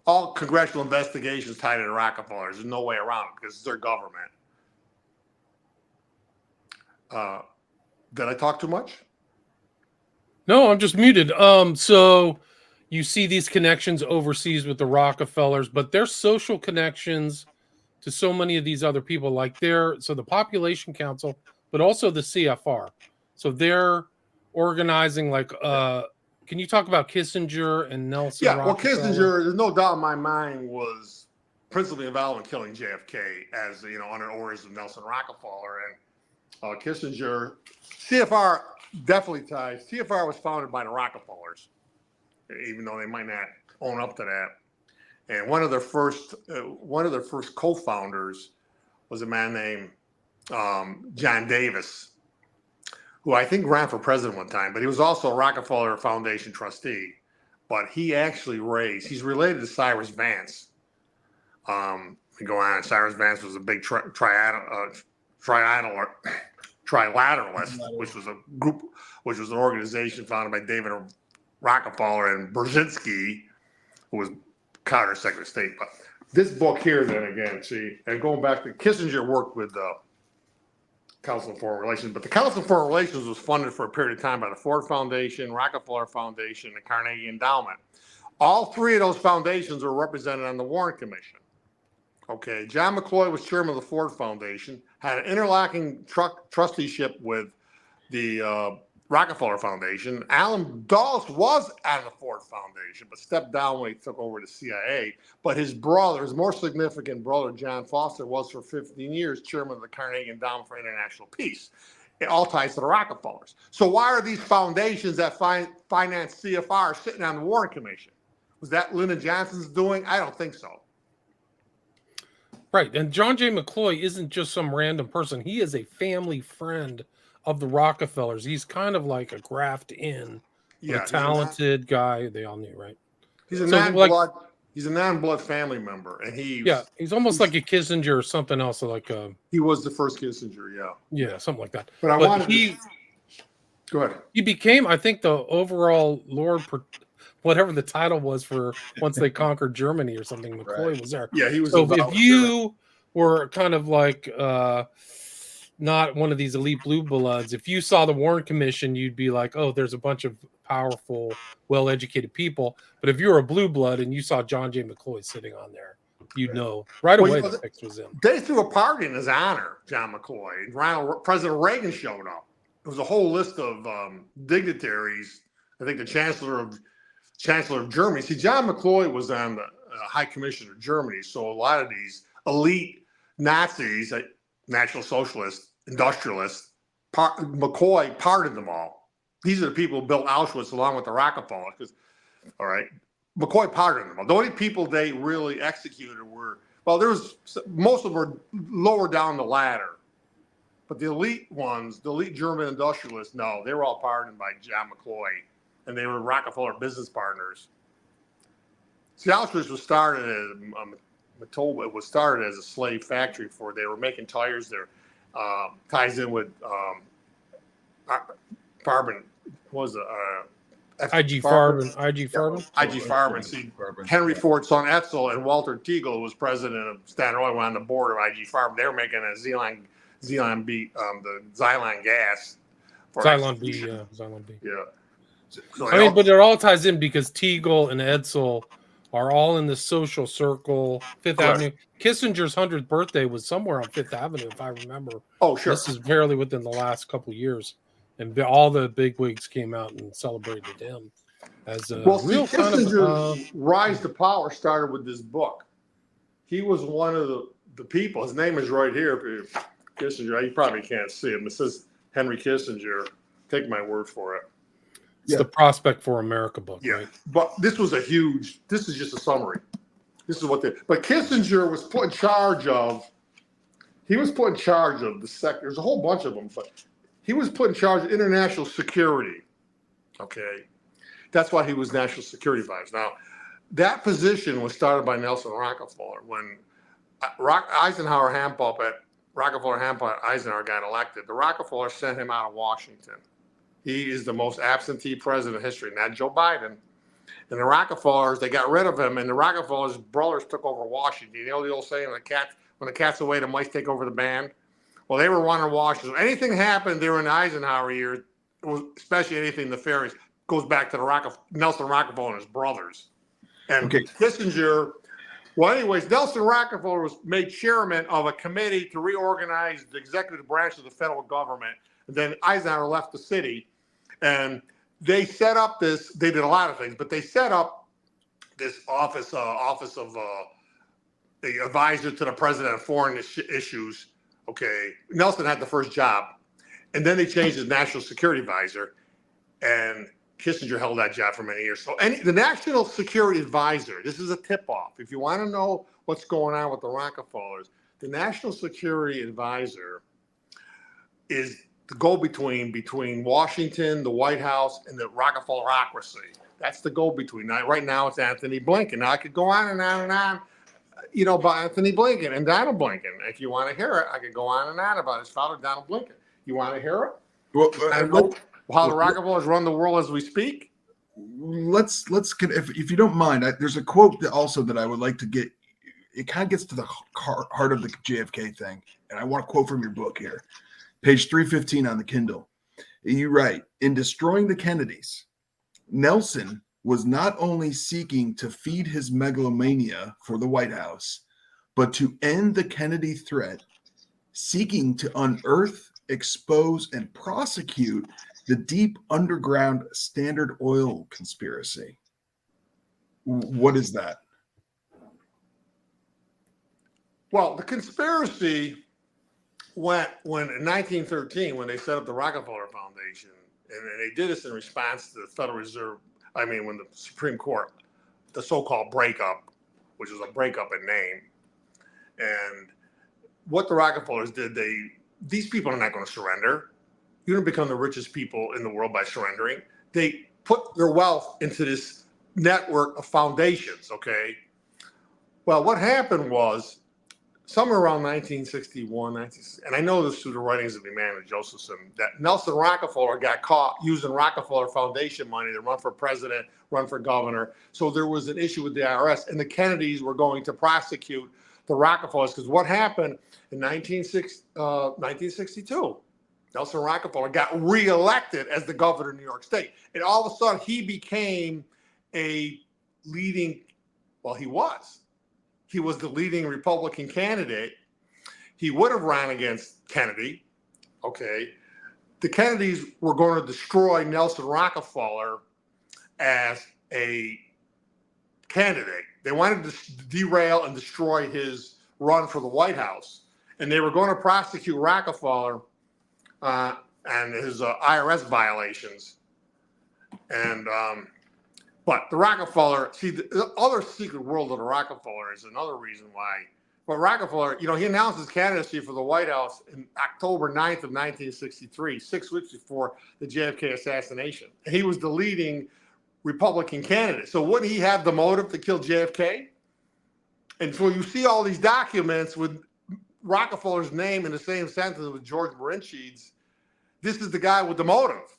All congressional investigations tied to the Rockefellers. There's no way around it because it's their government. Did I talk too much? No, I'm just muted. So you see these connections overseas with the Rockefellers, but their social connections to so many of these other people, like so the Population Council, but also the CFR. So they're organizing can you talk about Kissinger and Nelson? Yeah, well, Rockefeller? Kissinger, there's no doubt in my mind, was principally involved in killing JFK as, under orders of Nelson Rockefeller. And Kissinger, CFR definitely ties. CFR was founded by the Rockefellers, even though they might not own up to that. And one of their first co-founders was a man named John Davis, who I think ran for president one time, but he was also a Rockefeller Foundation trustee. But he actually he's related to Cyrus Vance. We go on. Cyrus Vance was a big trilateralist, which was an organization founded by David Rockefeller and Brzezinski, who was Carter's Secretary of State. But this book here, then again, and going back to Kissinger worked with the Council on Foreign Relations, but the Council on Foreign Relations was funded for a period of time by the Ford Foundation, Rockefeller Foundation, and Carnegie Endowment. All three of those foundations were represented on the Warren Commission. Okay, John McCloy was chairman of the Ford Foundation, had an interlocking trusteeship with the Rockefeller Foundation. Alan Dulles was on the Ford Foundation, but stepped down when he took over the CIA. But his more significant brother, John Foster, was for 15 years chairman of the Carnegie Endowment for International Peace. It all ties to the Rockefellers. So why are these foundations that finance CFR sitting on the Warren Commission? Was that Lyndon Johnson's doing? I don't think so. Right. And John J. McCloy isn't just some random person. He is a family friend of the Rockefellers. He's kind of like a graft in, a talented guy. They all knew, right? He's a non-blood. He's a non-blood family member, and he's almost like a Kissinger or something else. He was the first Kissinger, yeah, something like that. But go ahead. He became, I think, the overall Lord, whatever the title was for once they conquered Germany or something. McCloy was there. Yeah, he was. So if you were kind of like not one of these elite blue bloods, if you saw the Warren Commission, you'd be like, oh, there's a bunch of powerful, well-educated people. But if you were a blue blood and you saw John J. McCloy sitting on there, you'd know right away the fix was him. They threw a party in his honor, John McCloy. President Reagan showed up. It was a whole list of dignitaries. I think the Chancellor of Germany. See, John McCloy was on the High Commission of Germany, so a lot of these elite Nazis, National Socialists, industrialists, McCoy pardoned them all. These are the people who built Auschwitz along with the Rockefellers. All right, McCoy pardoned them all. The only people they really executed most of them were lower down the ladder. But the elite ones, the elite German industrialists, no, they were all pardoned by John McCloy, and they were Rockefeller business partners. See, Auschwitz was started it was started as a slave factory they were making tires there. Ties in with Farben. Was IG Farben. IG Farben. IG Farben. See, Henry Ford's son Etzel and Walter Teagle, who was president of Standard Oil, were on the board of IG Farben. They were making a Xylon B, the Xylon gas. Xylon B, yeah. Xylon B. Yeah. So I mean, but it all ties in because Teagle and Edsel are all in the social circle, Fifth Avenue. Kissinger's 100th birthday was somewhere on Fifth Avenue, if I remember. Oh, sure. This is barely within the last couple of years. And all the bigwigs came out and celebrated him as a real kind of... Kissinger's rise to power started with this book. He was one of the people. His name is right here. Kissinger, you probably can't see him. It says Henry Kissinger. Take my word for it. It's the Prospect for America book, yeah. Right? But this is just a summary. This is but Kissinger was put in charge of the sector. There's a whole bunch of them, but he was put in charge of international security. Okay. That's why he was national security advisor. Now, that position was started by Nelson Rockefeller when Rockefeller, Eisenhower got elected. The Rockefeller sent him out of Washington. He is the most absentee president in history, not Joe Biden. And the Rockefellers, they got rid of him, and the Rockefellers' brothers took over Washington. You know the old saying, when the cat's away, the mice take over the band? Well, they were running Washington. Anything happened during the Eisenhower years, especially anything nefarious, goes back to Nelson Rockefeller and his brothers. And Kissinger, well, anyways, Nelson Rockefeller was made chairman of a committee to reorganize the executive branch of the federal government. And then Eisenhower left the city. And they set up they did a lot of things, but they set up this office of the advisor to the president of foreign issues. Okay. Nelson had the first job. And then they changed his national security advisor. And Kissinger held that job for many years. So the national security advisor, this is a tip-off. If you want to know what's going on with the Rockefellers, the national security advisor is the go-between between Washington, the White House, and the Rockefellerocracy. That's the go-between. Now, right now, it's Anthony Blinken. Now, I could go on and on and on, about Anthony Blinken and Donald Blinken. If you want to hear it, I could go on and on about his father, Donald Blinken. You want to hear it? Well, how the Rockefellers run the world as we speak? Let's if you don't mind, there's a quote that I would like to get. It kind of gets to the heart of the JFK thing, and I want to quote from your book here. Page 315 on the Kindle. You write, in destroying the Kennedys, Nelson was not only seeking to feed his megalomania for the White House, but to end the Kennedy threat, seeking to unearth, expose, and prosecute the deep underground Standard Oil conspiracy. What is that? Well, the conspiracy when in 1913, when they set up the Rockefeller Foundation, and they did this in response to the Federal Reserve, when the Supreme Court, the so-called breakup, which was a breakup in name. And what the Rockefellers did, these people are not going to surrender. You don't become the richest people in the world by surrendering. They put their wealth into this network of foundations, okay? Well, what happened was, somewhere around 1961, and I know this through the writings of Emanuel Josephson, that Nelson Rockefeller got caught using Rockefeller Foundation money to run for president, run for governor. So there was an issue with the IRS, and the Kennedys were going to prosecute the Rockefellers, because what happened in 1962, Nelson Rockefeller got reelected as the governor of New York State. And all of a sudden, he became he was the leading Republican candidate. He would have ran against Kennedy. Okay. The Kennedys were going to destroy Nelson Rockefeller as a candidate. They wanted to derail and destroy his run for the White House. And they were going to prosecute Rockefeller and his IRS violations. And but the Rockefeller, the other secret world of the Rockefeller is another reason why. But Rockefeller, he announced his candidacy for the White House in October 9th of 1963, 6 weeks before the JFK assassination. And he was the leading Republican candidate. So wouldn't he have the motive to kill JFK? And so you see all these documents with Rockefeller's name in the same sentence with George Marinsky's. This is the guy with the motive.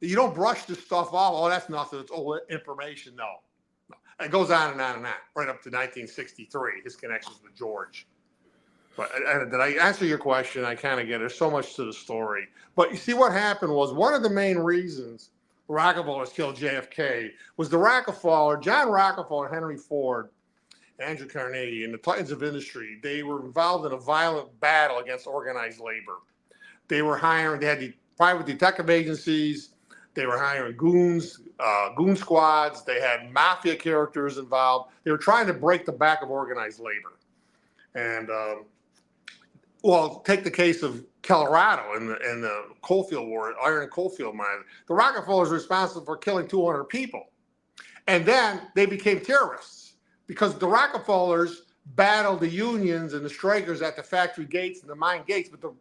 You don't brush this stuff off. Oh, that's nothing. It's old information. No. It goes on and on and on, right up to 1963, his connections with George. But did I answer your question? I kind of get it. There's so much to the story. But you see what happened was one of the main reasons Rockefeller killed JFK was John Rockefeller, Henry Ford, Andrew Carnegie, and the titans of industry. They were involved in a violent battle against organized labor. They had the private detective agencies. They were hiring goon squads. They had mafia characters involved. They were trying to break the back of organized labor. And, take the case of Colorado and the coalfield war, iron and coalfield mine. The Rockefellers were responsible for killing 200 people. And then they became terrorists because the Rockefellers battled the unions and the strikers at the factory gates and the mine gates, but the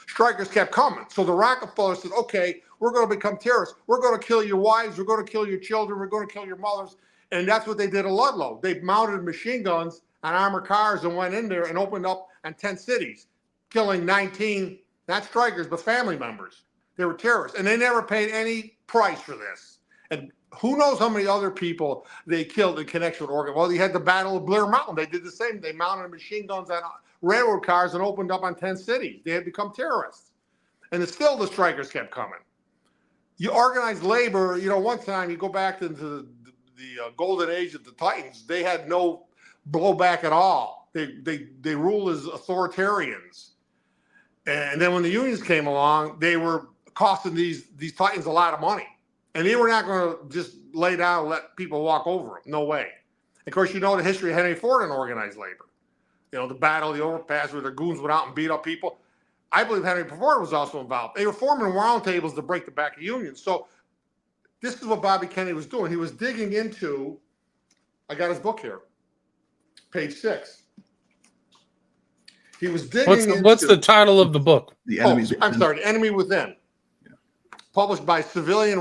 strikers kept coming. So the Rockefellers said, okay, we're going to become terrorists. We're going to kill your wives. We're going to kill your children. We're going to kill your mothers. And that's what they did at Ludlow. They mounted machine guns on armored cars and went in there and opened up in 10 cities, killing 19, not strikers, but family members. They were terrorists. And they never paid any price for this. And who knows how many other people they killed in connection with Oregon. Well, you had the Battle of Blair Mountain. They did the same. They mounted machine guns on railroad cars and opened up on 10 cities. They had become terrorists. And still the strikers kept coming. You organized labor, one time you go back into the golden age of the Titans, they had no blowback at all. They ruled as authoritarians. And then when the unions came along, they were costing these Titans a lot of money. And they were not going to just lay down and let people walk over them. No way. Of course, the history of Henry Ford and organized labor. The battle, the overpass where the goons went out and beat up people. I believe Henry Ford was also involved. They were forming roundtables to break the back of unions. So this is what Bobby Kennedy was doing. He was digging into, I got his book here, page 6. He was digging What's the title of the book? The Enemies Within. I'm sorry, The Enemy Within. Yeah. Published by civilian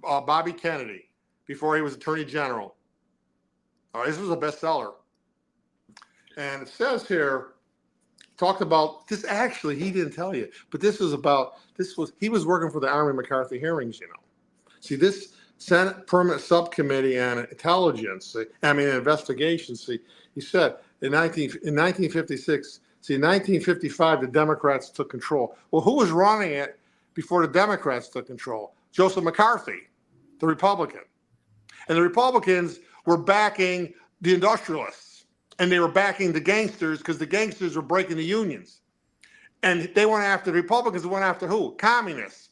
Bobby Kennedy before he was Attorney General. All right, this was a bestseller. And it says here, talked about this. Actually, he didn't tell you, but he was working for the Army McCarthy hearings, See, this Senate Permanent Subcommittee on Intelligence, investigations, he said in 1956, in 1955, the Democrats took control. Well, who was running it before the Democrats took control? Joseph McCarthy, the Republican. And the Republicans were backing the industrialists, and they were backing the gangsters because the gangsters were breaking the unions. And they went after the Republicans, went after who? Communists.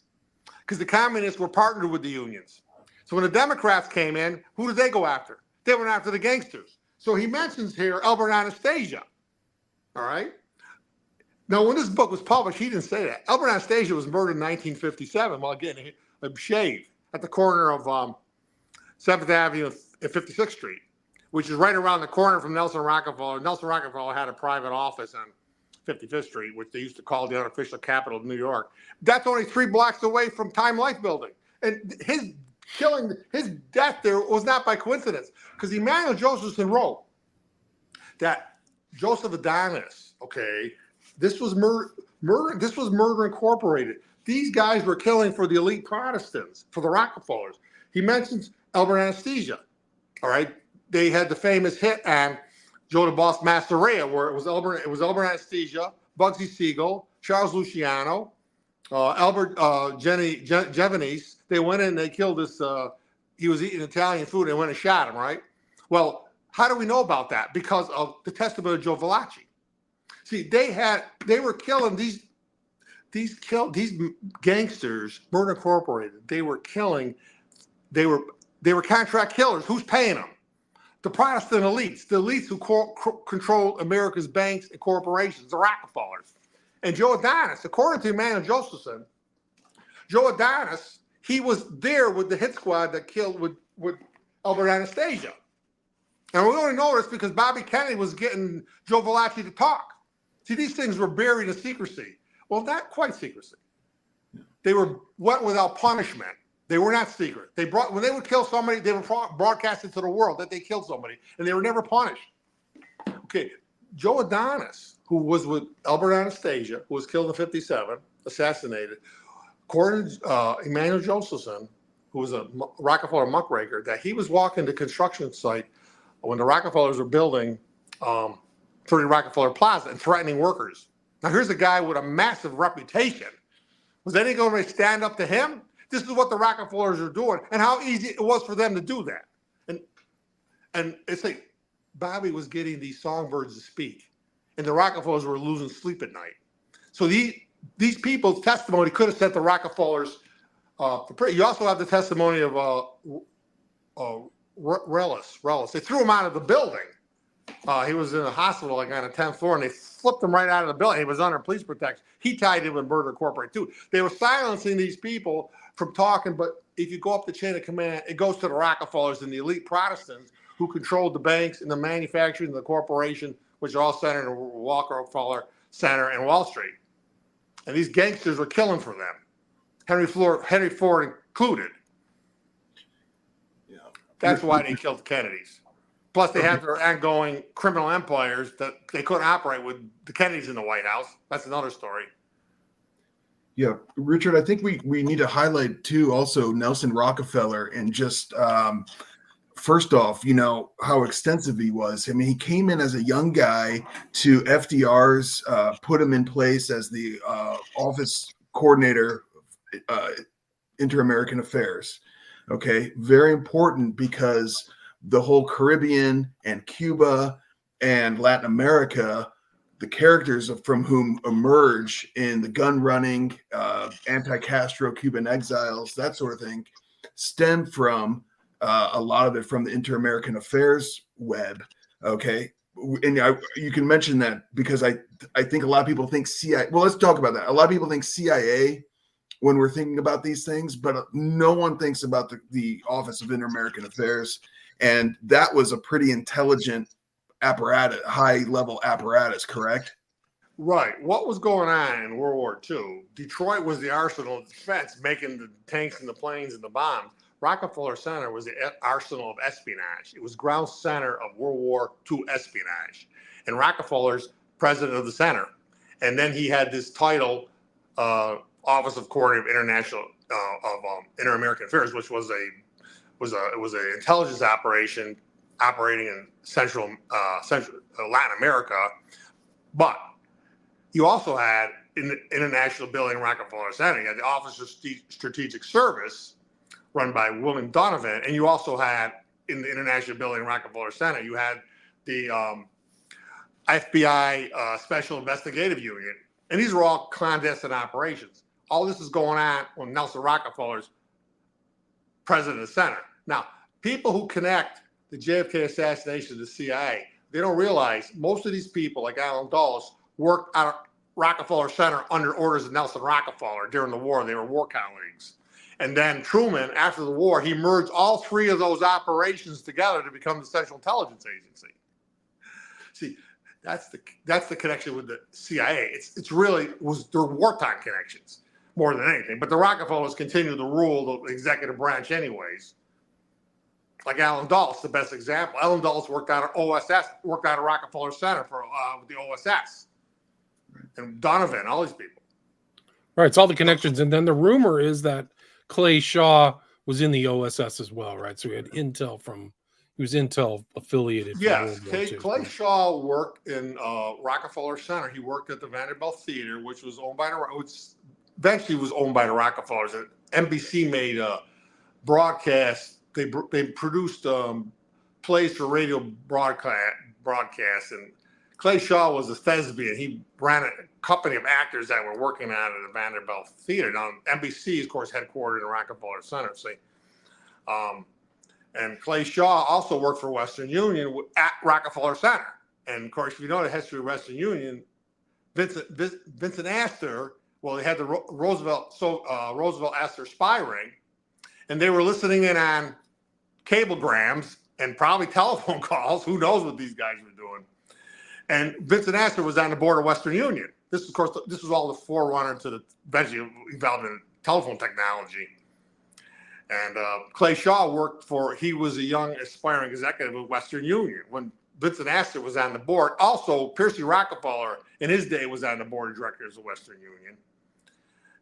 Because the communists were partnered with the unions. So when the Democrats came in, who did they go after? They went after the gangsters. So he mentions here Albert Anastasia. All right? Now, when this book was published, he didn't say that. Albert Anastasia was murdered in 1957 while getting a shave at the corner of 7th Avenue and 56th Street, which is right around the corner from Nelson Rockefeller. Nelson Rockefeller had a private office on 55th Street, which they used to call the unofficial capital of New York. That's only 3 blocks away from Time Life Building. And his death there was not by coincidence, because Emanuel Josephson wrote that Joseph Adonis, this was murder. This was Murder Incorporated. These guys were killing for the elite Protestants, for the Rockefellers. He mentions Albert Anastasia. All right, they had the famous hit on Joe the Boss Masseria, where it was Albert Anastasia, Bugsy Siegel, Charles Luciano, Albert Genovese. They went in and they killed this. He was eating Italian food and they went and shot him. Right. Well, how do we know about that? Because of the testimony of Joe Valachi. See, they were killing these gangsters, Murder Incorporated. They were killing. They were contract killers. Who's paying them? The Protestant elites, the elites who control America's banks and corporations, the Rockefellers. And Joe Adonis, according to Emanuel Josephson, Joe Adonis, he was there with the hit squad that killed with Albert Anastasia. And we only know this because Bobby Kennedy was getting Joe Valachi to talk. See, these things were buried in secrecy. Well, not quite secrecy. They were went without punishment. They were not secret. When they would kill somebody, they were broadcasted to the world that they killed somebody, and they were never punished. Okay, Joe Adonis, who was with Albert Anastasia, who was killed in '57, assassinated. According to Emmanuel Josephson, who was a Rockefeller muckraker, that he was walking the construction site when the Rockefellers were building 30 Rockefeller Plaza and threatening workers. Now, here's a guy with a massive reputation. Was anyone going to stand up to him? This is what the Rockefellers are doing, and how easy it was for them to do that. And it's like Bobby was getting these songbirds to speak, and the Rockefellers were losing sleep at night. So these people's testimony could have set the Rockefellers for pretty. You also have the testimony of Rellis. They threw him out of the building. He was in a hospital like on the 10th floor, and they flipped him right out of the building. He was under police protection. He tied in with Murder Incorporated too. They were silencing these people from talking, but if you go up the chain of command, it goes to the Rockefellers and the elite Protestants who controlled the banks and the manufacturing and the corporation, which are all centered in Rockefeller Center and Wall Street. And these gangsters were killing for them, Henry Ford included. Yeah. That's why they killed the Kennedys. Plus, they had their ongoing criminal empires that they couldn't operate with the Kennedys in the White House. That's another story. Yeah, Richard, I think we need to highlight too also Nelson Rockefeller and just first off, how extensive he was. I mean, he came in as a young guy to FDR's, put him in place as the office coordinator, Inter-American Affairs. Okay, very important because the whole Caribbean and Cuba and Latin America, the characters from whom emerge in the gun running, anti-Castro Cuban exiles, that sort of thing, stem from a lot of it from the Inter-American Affairs web. Okay. And you can mention that because I think a lot of people think CIA. Well, let's talk about that. A lot of people think CIA when we're thinking about these things, but no one thinks about the Office of Inter-American Affairs. And that was a pretty intelligent apparatus, high-level apparatus, correct? Right. What was going on in World War II? Detroit was the arsenal of defense, making the tanks and the planes and the bombs. Rockefeller Center was the arsenal of espionage. It was ground center of World War II espionage. And Rockefeller's president of the center. And then he had this title, Office of Coordinator of International Inter-American Affairs, which was an intelligence operation operating in Central Latin America. But you also had in the International Building Rockefeller Center, you had the Office of Strategic Service run by William Donovan, and you also had in the International Building Rockefeller Center, you had the FBI Special Investigative Unit, and these were all clandestine operations. All this is going on when Nelson Rockefeller's president of the center. Now, people who connect the JFK assassination to the CIA, they don't realize most of these people, like Allen Dulles, worked at Rockefeller Center under orders of Nelson Rockefeller during the war. They were war colleagues. And then Truman, after the war, he merged all three of those operations together to become the Central Intelligence Agency. See, that's the connection with the CIA. It's really was their wartime connections more than anything. But the Rockefellers continue to rule the executive branch anyways. Like Allen Dulles, the best example. Allen Dulles worked out of OSS, worked out of Rockefeller Center for with the OSS. And Donovan, all these people. Right, it's all the connections. And then the rumor is that Clay Shaw was in the OSS as well, right? So he had intel he was intel affiliated. Yes, Clay Shaw worked in Rockefeller Center. He worked at the Vanderbilt Theater, which was owned by eventually was owned by the Rockefellers. NBC made a broadcast. They produced plays for radio broadcast, and Clay Shaw was a thespian. He ran a company of actors that were working out at the Vanderbilt Theater. Now, NBC, of course, headquartered in Rockefeller Center. See, and Clay Shaw also worked for Western Union at Rockefeller Center. And of course, if you know the history of Western Union, Vincent Astor. Well, they had the Roosevelt Astor spy ring, and they were listening in on cablegrams and probably telephone calls. Who knows what these guys were doing? And Vincent Astor was on the board of Western Union. This, of course, this was all the forerunner to the eventually evolved in telephone technology. And Clay Shaw he was a young aspiring executive of Western Union when Vincent Astor was on the board. Also, Percy Rockefeller in his day was on the board of directors of Western Union.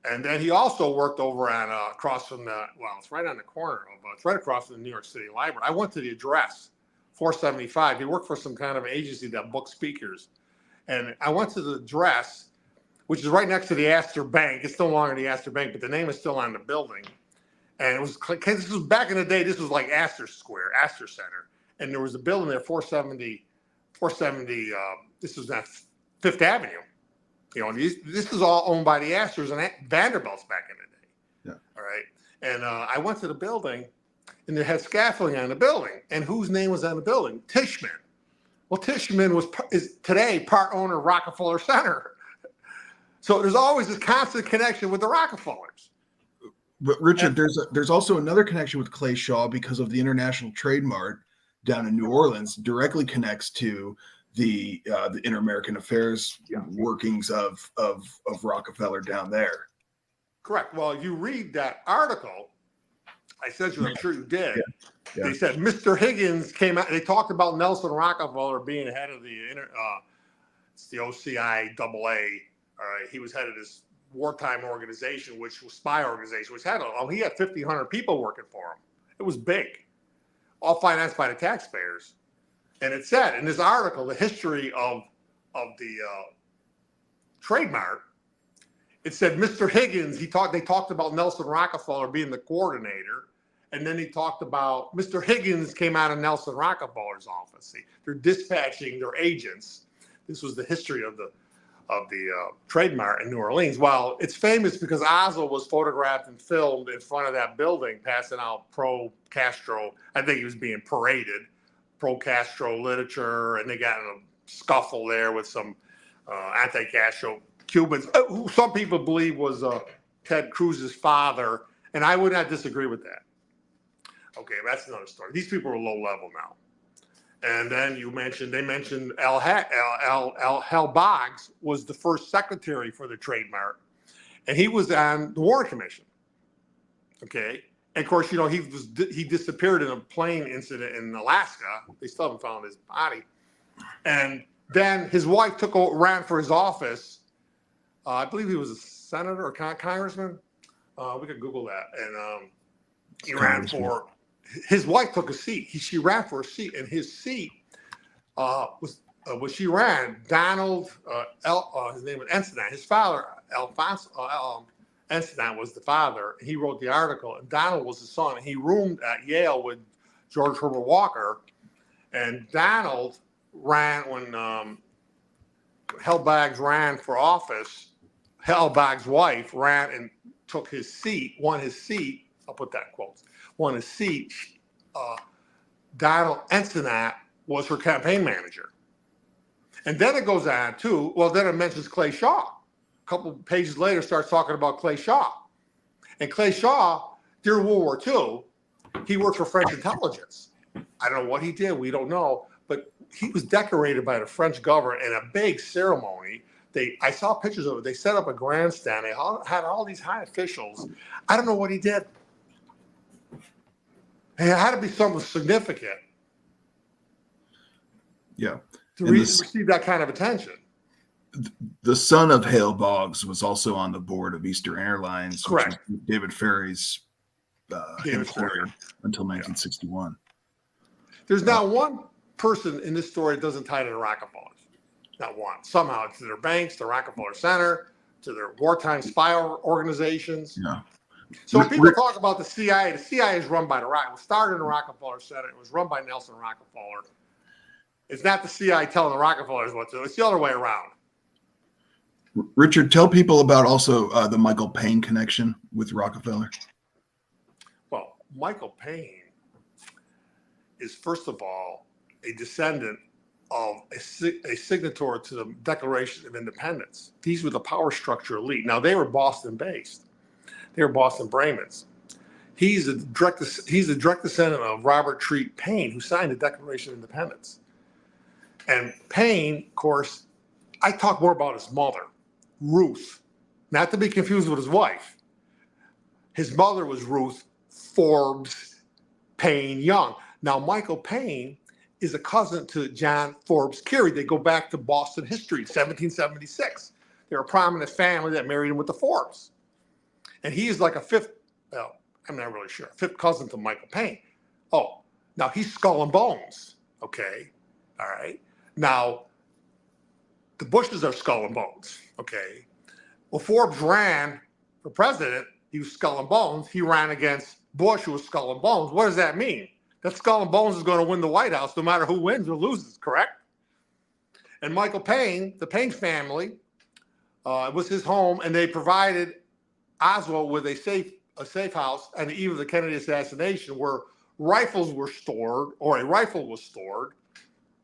And then he also worked over on across from it's right on the corner of, it's right across from the New York City Library. I went to the address, 475. He worked for some kind of agency that booked speakers. And I went to the address, which is right next to the Astor Bank. It's no longer the Astor Bank, but the name is still on the building. And it was, this was back in the day, this was like Astor Square, Astor Center. And there was a building there, 470, this was on Fifth Avenue. You know, this is all owned by the Astors and Vanderbilts back in the day. Yeah. All right. And I went to the building, and they had scaffolding on the building. And whose name was on the building? Tishman. Well, Tishman is today part owner of Rockefeller Center. So there's always this constant connection with the Rockefellers. But Richard, there's also another connection with Clay Shaw because of the International Trade Mart down in New Orleans directly connects to the Inter-American Affairs workings of Rockefeller down there. Correct. Well, you read that article. I said you, I'm sure you did. Yeah. Yeah. They said Mr. Higgins came out. They talked about Nelson Rockefeller being head of it's the OCIAA. All right, he was head of this wartime organization, which was spy organization, which had he had 1,500 people working for him. It was big, all financed by the taxpayers. And it said in this article, the history of the Trade Mart, it said Mr. Higgins, they talked about Nelson Rockefeller being the coordinator. And then he talked about Mr. Higgins came out of Nelson Rockefeller's office. See, they're dispatching their agents. This was the history of the Trade Mart in New Orleans. Well, it's famous because Oswald was photographed and filmed in front of that building, passing out pro-Castro. I think he was being paraded. Pro-Castro literature, and they got in a scuffle there with some anti-Castro Cubans, who some people believe was Ted Cruz's father, and I would not disagree with that. Okay, that's another story. These people are low level now. And then they mentioned Hal Boggs was the first secretary for the Trade Mart, and he was on the Warren Commission. Okay. And of course, you know, he disappeared in a plane incident in Alaska. They still haven't found his body. And then his wife ran for his office. I believe he was a senator or congressman. We could Google that. And he ran for. His wife took a seat. She ran for a seat, and his seat was when she ran. Donald his name was Ensign. His father Alfonso. Ensign was the father. He wrote the article, and Donald was the son. He roomed at Yale with George Herbert Walker, and Donald ran when Hal Boggs ran for office. Hal Boggs' wife ran and took his seat, won his seat. I'll put that in quotes. Won his seat. Donald Ensign was her campaign manager, and then it goes on to then it mentions Clay Shaw. A couple pages later starts talking about Clay Shaw. And Clay Shaw, during World War II, he worked for French intelligence. I don't know what he did. We don't know. But he was decorated by the French government in a big ceremony. I saw pictures of it. They set up a grandstand. They had all these high officials. I don't know what he did. It had to be something significant. Yeah. To receive that kind of attention. The son of Hale Boggs was also on the board of Eastern Airlines, correct? Which was David Ferry's employer until 1961. There's not one person in this story that doesn't tie to the Rockefellers. Not one. Somehow it's to their banks, the Rockefeller Center, to their wartime spy organizations. Yeah. So when people talk about the CIA is run by the Rockefeller. It started in the Rockefeller Center. It was run by Nelson Rockefeller. It's not the CIA telling the Rockefellers what to do. It's the other way around. Richard, tell people about also the Michael Payne connection with Rockefeller. Well, Michael Payne is, first of all, a descendant of a signatory to the Declaration of Independence. These were the power structure elite. Now, they were Boston-based. They were Boston Brahmins. He's a direct descendant of Robert Treat Payne, who signed the Declaration of Independence. And Payne, of course, I talk more about his mother, Ruth, not to be confused with his wife. His mother was Ruth Forbes Payne Young. Now, Michael Payne is a cousin to John Forbes Carey. They go back to Boston history, 1776. They're a prominent family that married him with the Forbes. And he is like a fifth, well, I'm not really sure, fifth cousin to Michael Payne. Oh, now he's Skull and Bones. Okay. All right. Now, the Bushes are Skull and Bones. Okay. Well, Forbes ran for president. He was Skull and Bones. He ran against Bush, who was Skull and Bones. What does that mean? That Skull and Bones is going to win the White House no matter who wins or loses, correct? And Michael Payne, the Payne family, it was his home, and they provided Oswald with a safe house on the eve of the Kennedy assassination where rifles were stored, or a rifle was stored,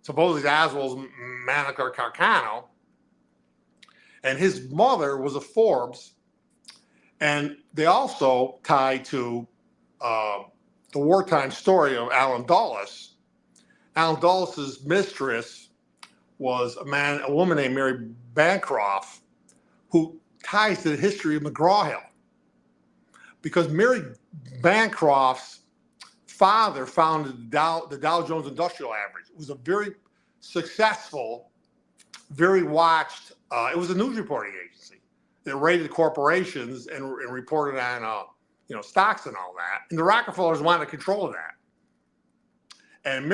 supposedly Oswald's Manica Carcano, and his mother was a Forbes, and they also tied to the wartime story of Allen Dulles. Allen Dulles' mistress was a woman named Mary Bancroft, who ties to the history of McGraw-Hill. Because Mary Bancroft's father founded the Dow Jones Industrial Average. It was a very successful, very watched, it was a news reporting agency that rated corporations and reported on stocks and all that. And the Rockefellers wanted control of that. And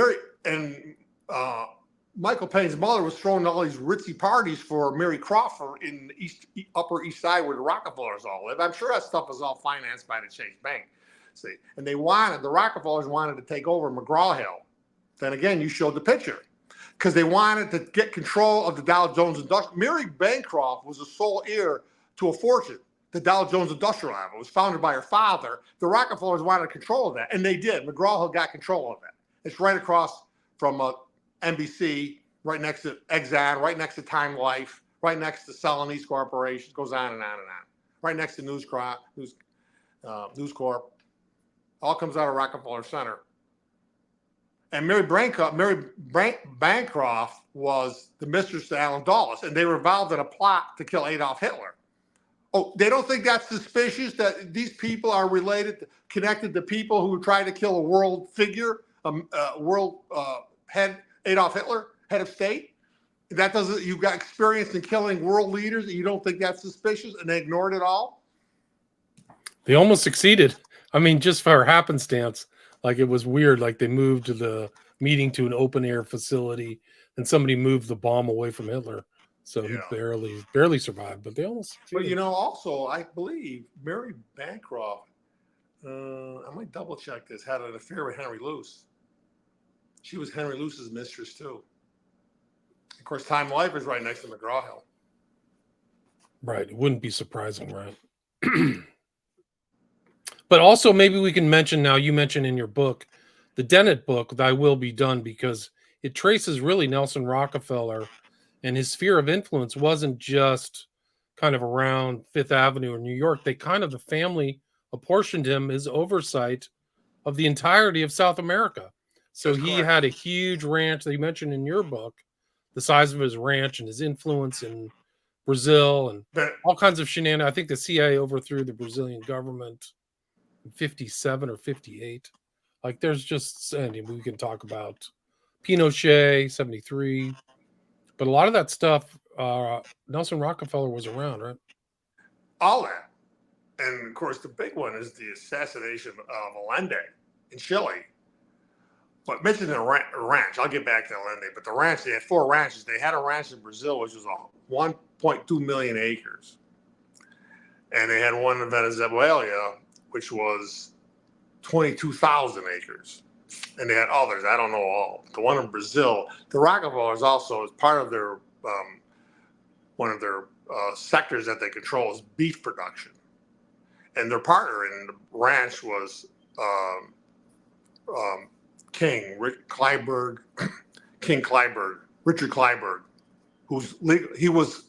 Michael Payne's mother was throwing all these ritzy parties for Mary Crawford in the Upper East Side where the Rockefellers all live. I'm sure that stuff was all financed by the Chase Bank. See, and the Rockefellers wanted to take over McGraw-Hill. Then again, you showed the picture. Because they wanted to get control of the Dow Jones Industrial. Mary Bancroft was the sole heir to a fortune. The Dow Jones Industrial Average was founded by her father. The Rockefellers wanted control of that, and they did. McGraw-Hill got control of it. It's right across from NBC, right next to Exxon, right next to Time Life, right next to Celanese Corporation. Goes on and on and on. Right next to News Corp. All comes out of Rockefeller Center. And Mary Bancroft was the mistress to Allen Dulles, and they were involved in a plot to kill Adolf Hitler. Oh, they don't think that's suspicious that these people are connected to people who tried to kill a world figure, world head, Adolf Hitler, head of state? That doesn't, you've got experience in killing world leaders, and you don't think that's suspicious, and they ignored it all? They almost succeeded. I mean, just for happenstance, like it was weird. Like they moved the meeting to an open air facility, and somebody moved the bomb away from Hitler, so he barely survived. But they almost succeeded. But also, I believe Mary Bancroft, I might double check this, had an affair with Henry Luce. She was Henry Luce's mistress too. Of course, Time Life is right next to McGraw-Hill. Right, it wouldn't be surprising, right? But also, maybe we can mention now, you mentioned in your book, the Dennett book, Thy Will Be Done, because it traces really Nelson Rockefeller, and his sphere of influence wasn't just kind of around Fifth Avenue or New York. The family apportioned him his oversight of the entirety of South America. So he had a huge ranch that you mentioned in your book, the size of his ranch and his influence in Brazil and all kinds of shenanigans. I think the CIA overthrew the Brazilian government 57 or 58. Like there's just, and we can talk about Pinochet 73, but a lot of that stuff, Nelson Rockefeller was around, right? All that. And of course, the big one is the assassination of Allende in Chile. But mentioning a ranch, I'll get back to Allende, but the ranch, they had 4 ranches. They had a ranch in Brazil, which was 1.2 million acres. And they had one in Venezuela, which was 22,000 acres. And they had others. I don't know all. The one in Brazil, the Rockefellers also, as part of their, one of their sectors that they control is beef production. And their partner in the ranch was Richard Clyburn, he was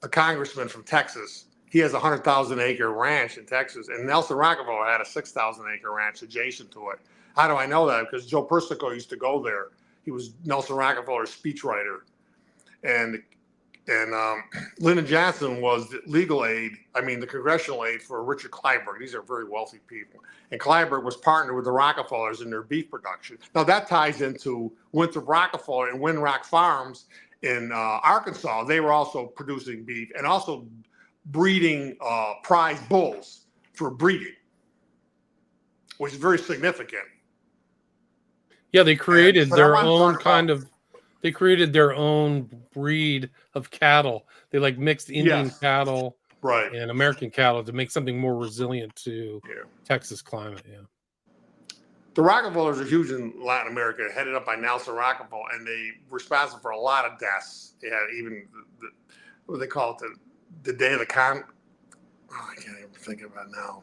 a congressman from Texas. He has a 100,000 acre ranch in Texas, and Nelson Rockefeller had a 6,000 acre ranch adjacent to it. How do I know that? Because Joe Persico used to go there. He was Nelson Rockefeller's speechwriter. And And Lyndon Johnson was the legal aid, the congressional aid for Richard Clyburn. These are very wealthy people. And Clyburn was partnered with the Rockefellers in their beef production. Now that ties into Winthrop Rockefeller and Winrock Farms in Arkansas. They were also producing beef and also breeding prize bulls for breeding, which is very significant. Yeah, they created their own they created their own breed of cattle. They like mixed Indian cattle and American cattle to make something more resilient to Texas climate. Yeah. The Rockefellers are huge in Latin America, headed up by Nelson Rockefeller, and they were responsible for a lot of deaths. They had even what do they call it? The day of the I can't even think about it now.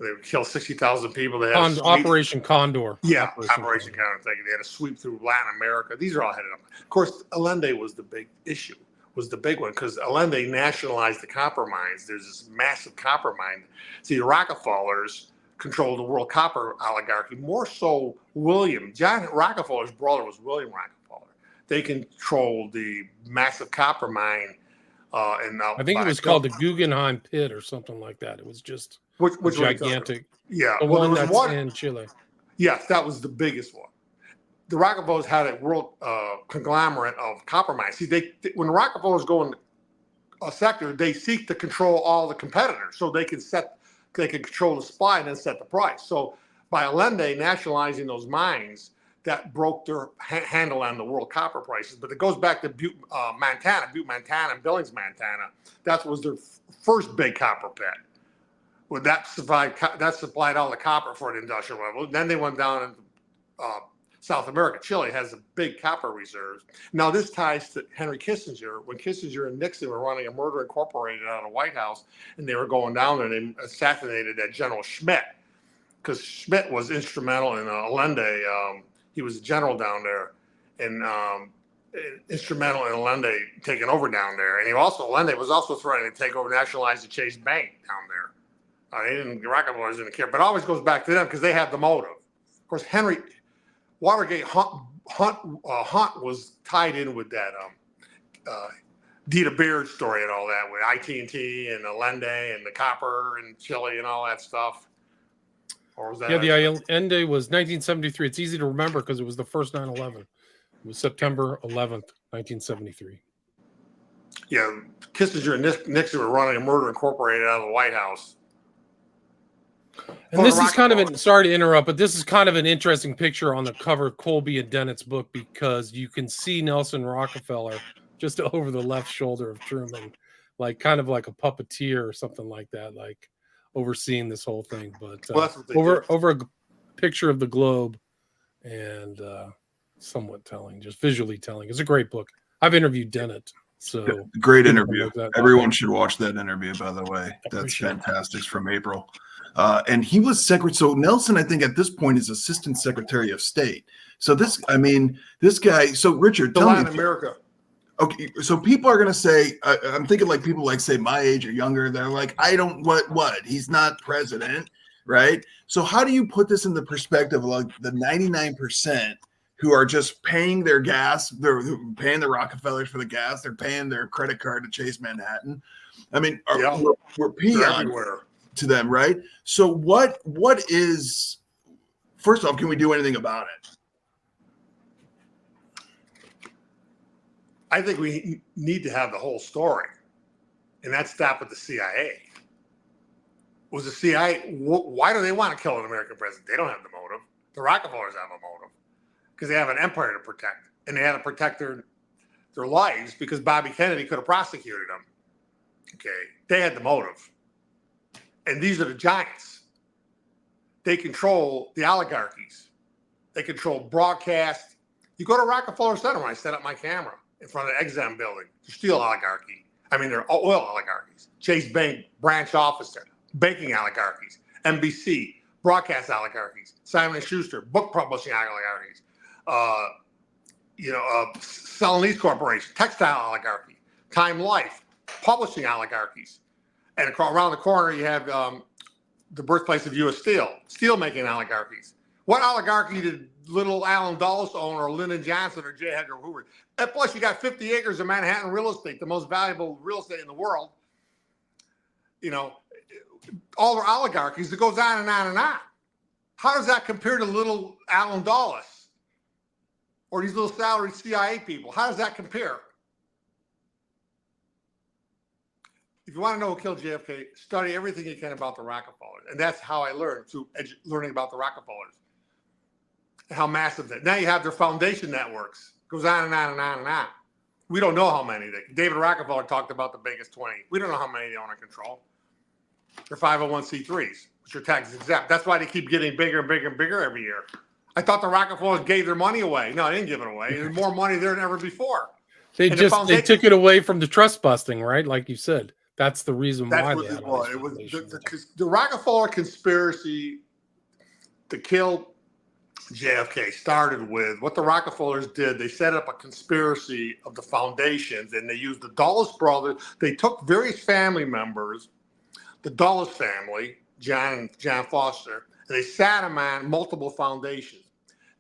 They would kill 60,000 people. They had Operation Condor. Yeah, Operation Condor. They had to sweep through Latin America. These are all headed up. Of course, Allende was the big issue, was the big one, because Allende nationalized the copper mines. There's this massive copper mine. See, the Rockefellers controlled the world copper oligarchy, more so John Rockefeller's brother was William Rockefeller. They controlled the massive copper mine. I think it was called the Guggenheim Pit or something like that. It was just which gigantic. Yeah, the one that's in Chile. Yes, that was the biggest one. The Rockefellers had a world conglomerate of copper mines. See, when the Rockefellers go in a sector, they seek to control all the competitors, so they can control the supply and then set the price. So by Allende nationalizing those mines, that broke their handle on the world copper prices. But it goes back to Butte, Montana, and Billings, Montana. That was their first big copper pit. Well, that supplied all the copper for the industrial revolution. Then they went down into South America. Chile has a big copper reserves. Now this ties to Henry Kissinger. When Kissinger and Nixon were running a murder incorporated out of the White House, and they were going down there, and they assassinated that General Schmidt, because Schmidt was instrumental in Allende. He was a general down there, and instrumental in Allende taking over down there. And Allende was also threatening to take over, nationalize the Chase Bank down there. The Rockefellers didn't care, but it always goes back to them because they have the motive. Of course, Watergate Hunt was tied in with that Dita Beard story and all that with IT&T and Allende and the copper and Chile and all that stuff. Or was that the Allende was 1973. It's easy to remember because it was the first 9/11. It was September 11th, 1973. Yeah, Kissinger and Nixon were running a murder incorporated out of the White House. And this is kind of sorry to interrupt, but this is kind of an interesting picture on the cover of Colby and Dennett's book, because you can see Nelson Rockefeller just over the left shoulder of Truman, kind of like a puppeteer or something like that, like overseeing this whole thing. But over a picture of the globe, and somewhat telling, just visually telling. It's a great book. I've interviewed Dennett. So great interview. Everyone should watch that interview, by the way. That's fantastic. It's from April. And he was secretary. So Nelson, I think at this point, is Assistant Secretary of State. So this guy. So Richard, tell me. America. Okay, so people are gonna say, I'm thinking like people like say my age or younger. They're like, I don't what? He's not president, right? So how do you put this in the perspective of like the 99% who are just paying their gas? They're paying the Rockefellers for the gas. They're paying their credit card to Chase Manhattan. I mean, we're peons to them, right? So what is, first off, can we do anything about it? I think we need to have the whole story, and that stopped with the CIA. Was the CIA, why do they want to kill an American president? They don't have the motive. The Rockefellers have a motive because they have an empire to protect, and they had to protect their lives because Bobby Kennedy could have prosecuted them. Okay, they had the motive. And these are the giants. They control the oligarchies. They control broadcast. You go to Rockefeller Center when I set up my camera in front of the Exxon building, the steel oligarchy. They're oil oligarchies. Chase Bank branch office there, banking oligarchies, NBC, broadcast oligarchies, Simon & Schuster, book publishing oligarchies, Celanese Corporation, textile oligarchy, Time Life, publishing oligarchies. And around the corner, you have the birthplace of U.S. Steel, steel-making oligarchies. What oligarchy did little Alan Dulles own, or Lyndon Johnson, or J. Edgar Hoover? And plus, you got 50 acres of Manhattan real estate, the most valuable real estate in the world. You know, all their oligarchies. It goes on and on and on. How does that compare to little Alan Dulles or these little salaried CIA people? How does that compare? If you want to know who killed JFK, study everything you can about the Rockefellers. And that's how I learned, through learning about the Rockefellers. How massive that. Now you have their foundation networks. Goes on and on and on and on. We don't know how many. David Rockefeller talked about the biggest 20. We don't know how many they own and control. They're 501c3s, which are tax exempt. That's why they keep getting bigger and bigger and bigger every year. I thought the Rockefellers gave their money away. No, they didn't give it away. There's more money there than ever before. They took it away from the trust busting, right? Like you said. That's the reason why they had all it was the Rockefeller conspiracy to kill JFK started with what the Rockefellers did. They set up a conspiracy of the foundations, and they used the Dulles brothers. They took various family members, the Dulles family, John Foster, and they sat them on multiple foundations.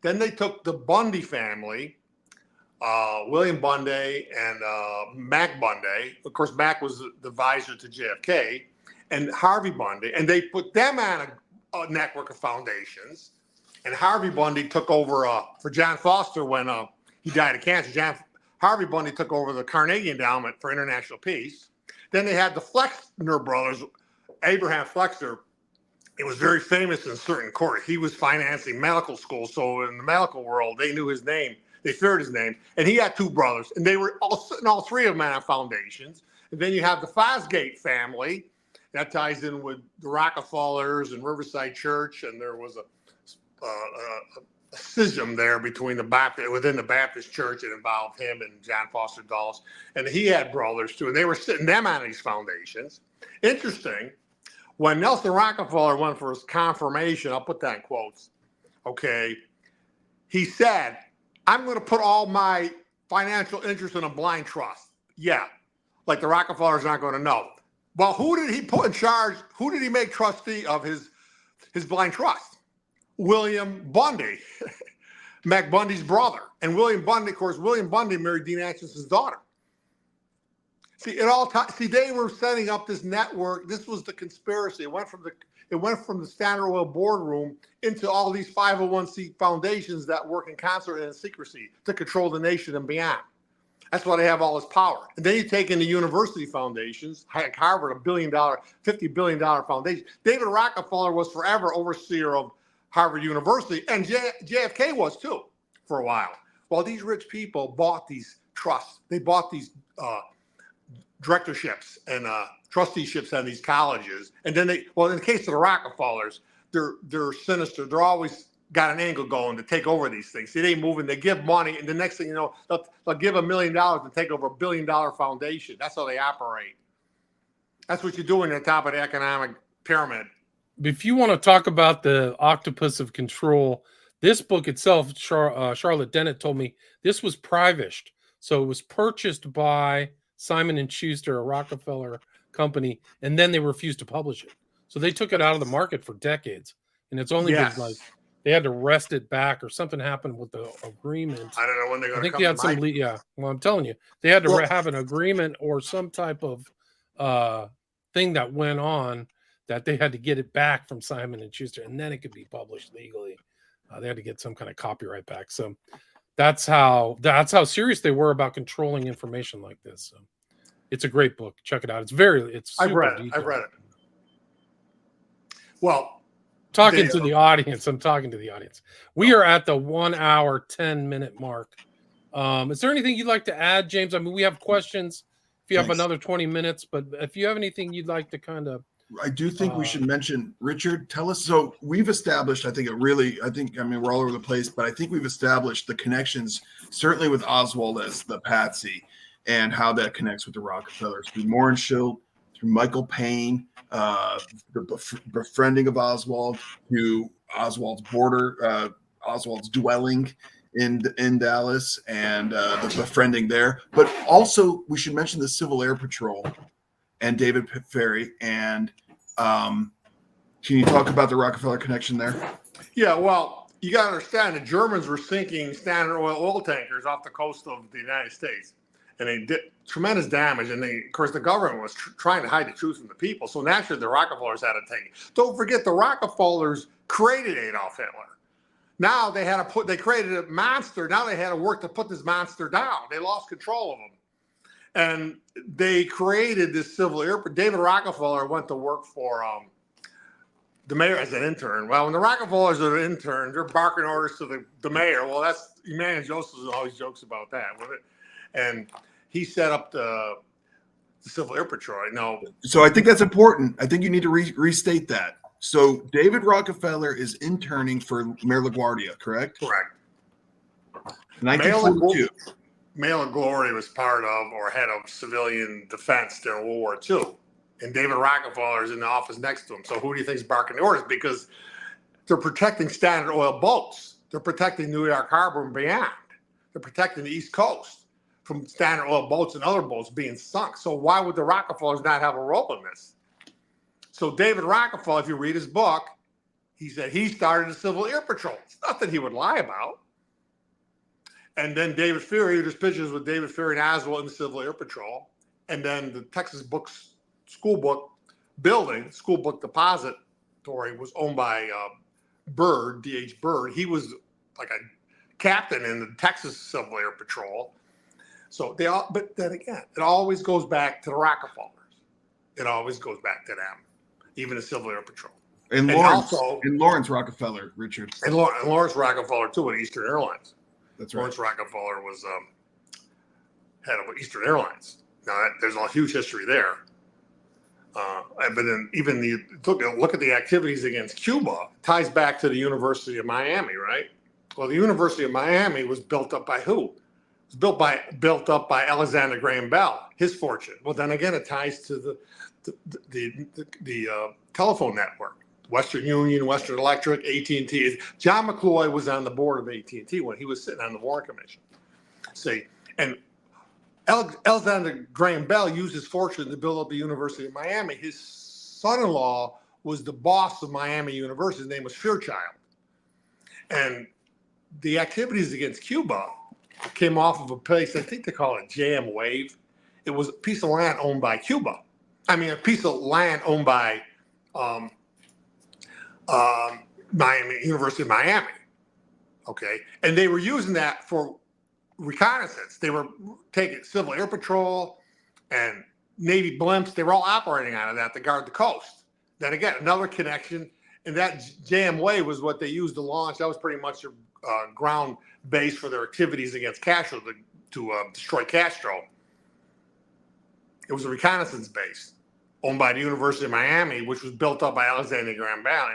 Then they took the Bundy family, William Bundy and Mac Bundy. Of course, Mac was the advisor to JFK, and Harvey Bundy, and they put them on a network of foundations. And Harvey Bundy took over for John Foster when he died of cancer. Harvey Bundy took over the Carnegie Endowment for International Peace. Then they had the Flexner brothers, Abraham Flexner. It was very famous in certain quarters. He was financing medical schools, so in the medical world, they knew his name. They feared his name. And he had two brothers, and they were all three of them on foundations. And then you have the Fosgate family. That ties in with the Rockefellers and Riverside Church, and there was a schism there between within the Baptist Church. It involved him and John Foster Dulles, and he had brothers too, and they were sitting them on these foundations. Interesting. When Nelson Rockefeller went for his confirmation, I'll put that in quotes. Okay, he said, "I'm going to put all my financial interest in a blind trust." Yeah, like the Rockefellers aren't going to know. Well, who did he put in charge? Who did he make trustee of his blind trust? William Bundy, Mac Bundy's brother. And William Bundy, of course, William Bundy married Dean Achenson's daughter. See, they were setting up this network. This was the conspiracy. It went from the Standard Oil boardroom into all these 501c foundations that work in concert and in secrecy to control the nation and beyond. That's why they have all this power. And then you take in the university foundations, like Harvard, $50 billion foundation. David Rockefeller was forever overseer of Harvard University, and JFK was too for a while. Well, these rich people bought these trusts. They bought these directorships and trusteeships on these colleges. And then in the case of the Rockefellers, they're sinister. They're always got an angle going to take over these things. See, they move and they give money, and the next thing you know, they'll give $1 million to take over $1 billion foundation. That's how they operate. That's what you're doing at the top of the economic pyramid. If you want to talk about the octopus of control, this book itself, Charlotte Dennett told me this was privished. So it was purchased by Simon & Schuster, a Rockefeller company, and then they refused to publish it. So they took it out of the market for decades. And it's only been like they had to wrest it back, or something happened with the agreement. I don't know when they're going to come. I think they had some yeah. Well, I'm telling you, they had to have an agreement or some type of thing that went on that they had to get it back from Simon & Schuster, and then it could be published legally. They had to get some kind of copyright back. So that's how serious they were about controlling information like this. So it's a great book. Check it out. I've read it. Well, talking to the audience. I'm talking to the audience. We are at the 1 hour, 10-minute mark. Is there anything you'd like to add, James? I mean, we have questions if you have another 20 minutes, but if you have anything you'd like to kind of. I do think we should mention, Richard, tell us. So we've established, I mean, we're all over the place, but I think we've established the connections, certainly with Oswald as the patsy, and how that connects with the Rockefellers through Mohrenschildt, through Michael Payne, the befriending of Oswald, to Oswald's Oswald's dwelling in Dallas, and the befriending there. But also, we should mention the Civil Air Patrol and David Ferry. And can you talk about the Rockefeller connection there? Yeah, well, you got to understand the Germans were sinking Standard oil tankers off the coast of the United States, and they did tremendous damage. And of course, the government was trying to hide the truth from the people. So naturally, the Rockefellers had to take it. Don't forget, the Rockefellers created Adolf Hitler. Now they created a monster. Now they had to work to put this monster down. They lost control of him. And they created this civil airport. David Rockefeller went to work for the mayor as an intern. Well, when the Rockefellers are an intern, they're barking orders to the mayor. Well, that's Emmanuel Joseph always jokes about that with it. And he set up the Civil Air Patrol. No. So I think that's important. I think you need to restate that. So David Rockefeller is interning for Mayor LaGuardia, correct? Correct. 1942. Mayor LaGuardia was part of or head of civilian defense during World War II. And David Rockefeller is in the office next to him. So who do you think is barking the orders? Because they're protecting Standard Oil boats. They're protecting New York Harbor and beyond. They're protecting the East Coast from Standard Oil boats and other boats being sunk. So why would the Rockefellers not have a role in this? So David Rockefeller, if you read his book, he said he started the Civil Air Patrol. It's nothing he would lie about. And then David Fury, there's pictures with David Fury and Oswald in the Civil Air Patrol. And then the Texas school book depository was owned by Byrd, D.H. Byrd. He was like a captain in the Texas Civil Air Patrol. So but then again, it always goes back to the Rockefellers. It always goes back to them, even the Civil Air Patrol. And Lawrence Rockefeller, Richard. And Lawrence Rockefeller, too, at Eastern Airlines. That's right. Lawrence Rockefeller was head of Eastern Airlines. Now, there's a huge history there. But then even look at the activities against Cuba ties back to the University of Miami, right? Well, the University of Miami was built up by who? It was built up by Alexander Graham Bell, his fortune. Well, then again, it ties to the telephone network. Western Union, Western Electric, AT&T. John McCloy was on the board of AT&T when he was sitting on the Warren Commission. And Alexander Graham Bell used his fortune to build up the University of Miami. His son-in-law was the boss of Miami University. His name was Fairchild. And the activities against Cuba came off of a place, I think they call it JM Wave. It was a piece of land owned by Cuba. I mean, a piece of land owned by University of Miami. Okay. And they were using that for reconnaissance. They were taking Civil Air Patrol and Navy blimps. They were all operating out of that to guard the coast. Then again, another connection. And that JM Wave was what they used to launch. That was pretty much a ground base for their activities against Castro to destroy Castro. It was a reconnaissance base owned by the University of Miami, which was built up by Alexander Graham Bell,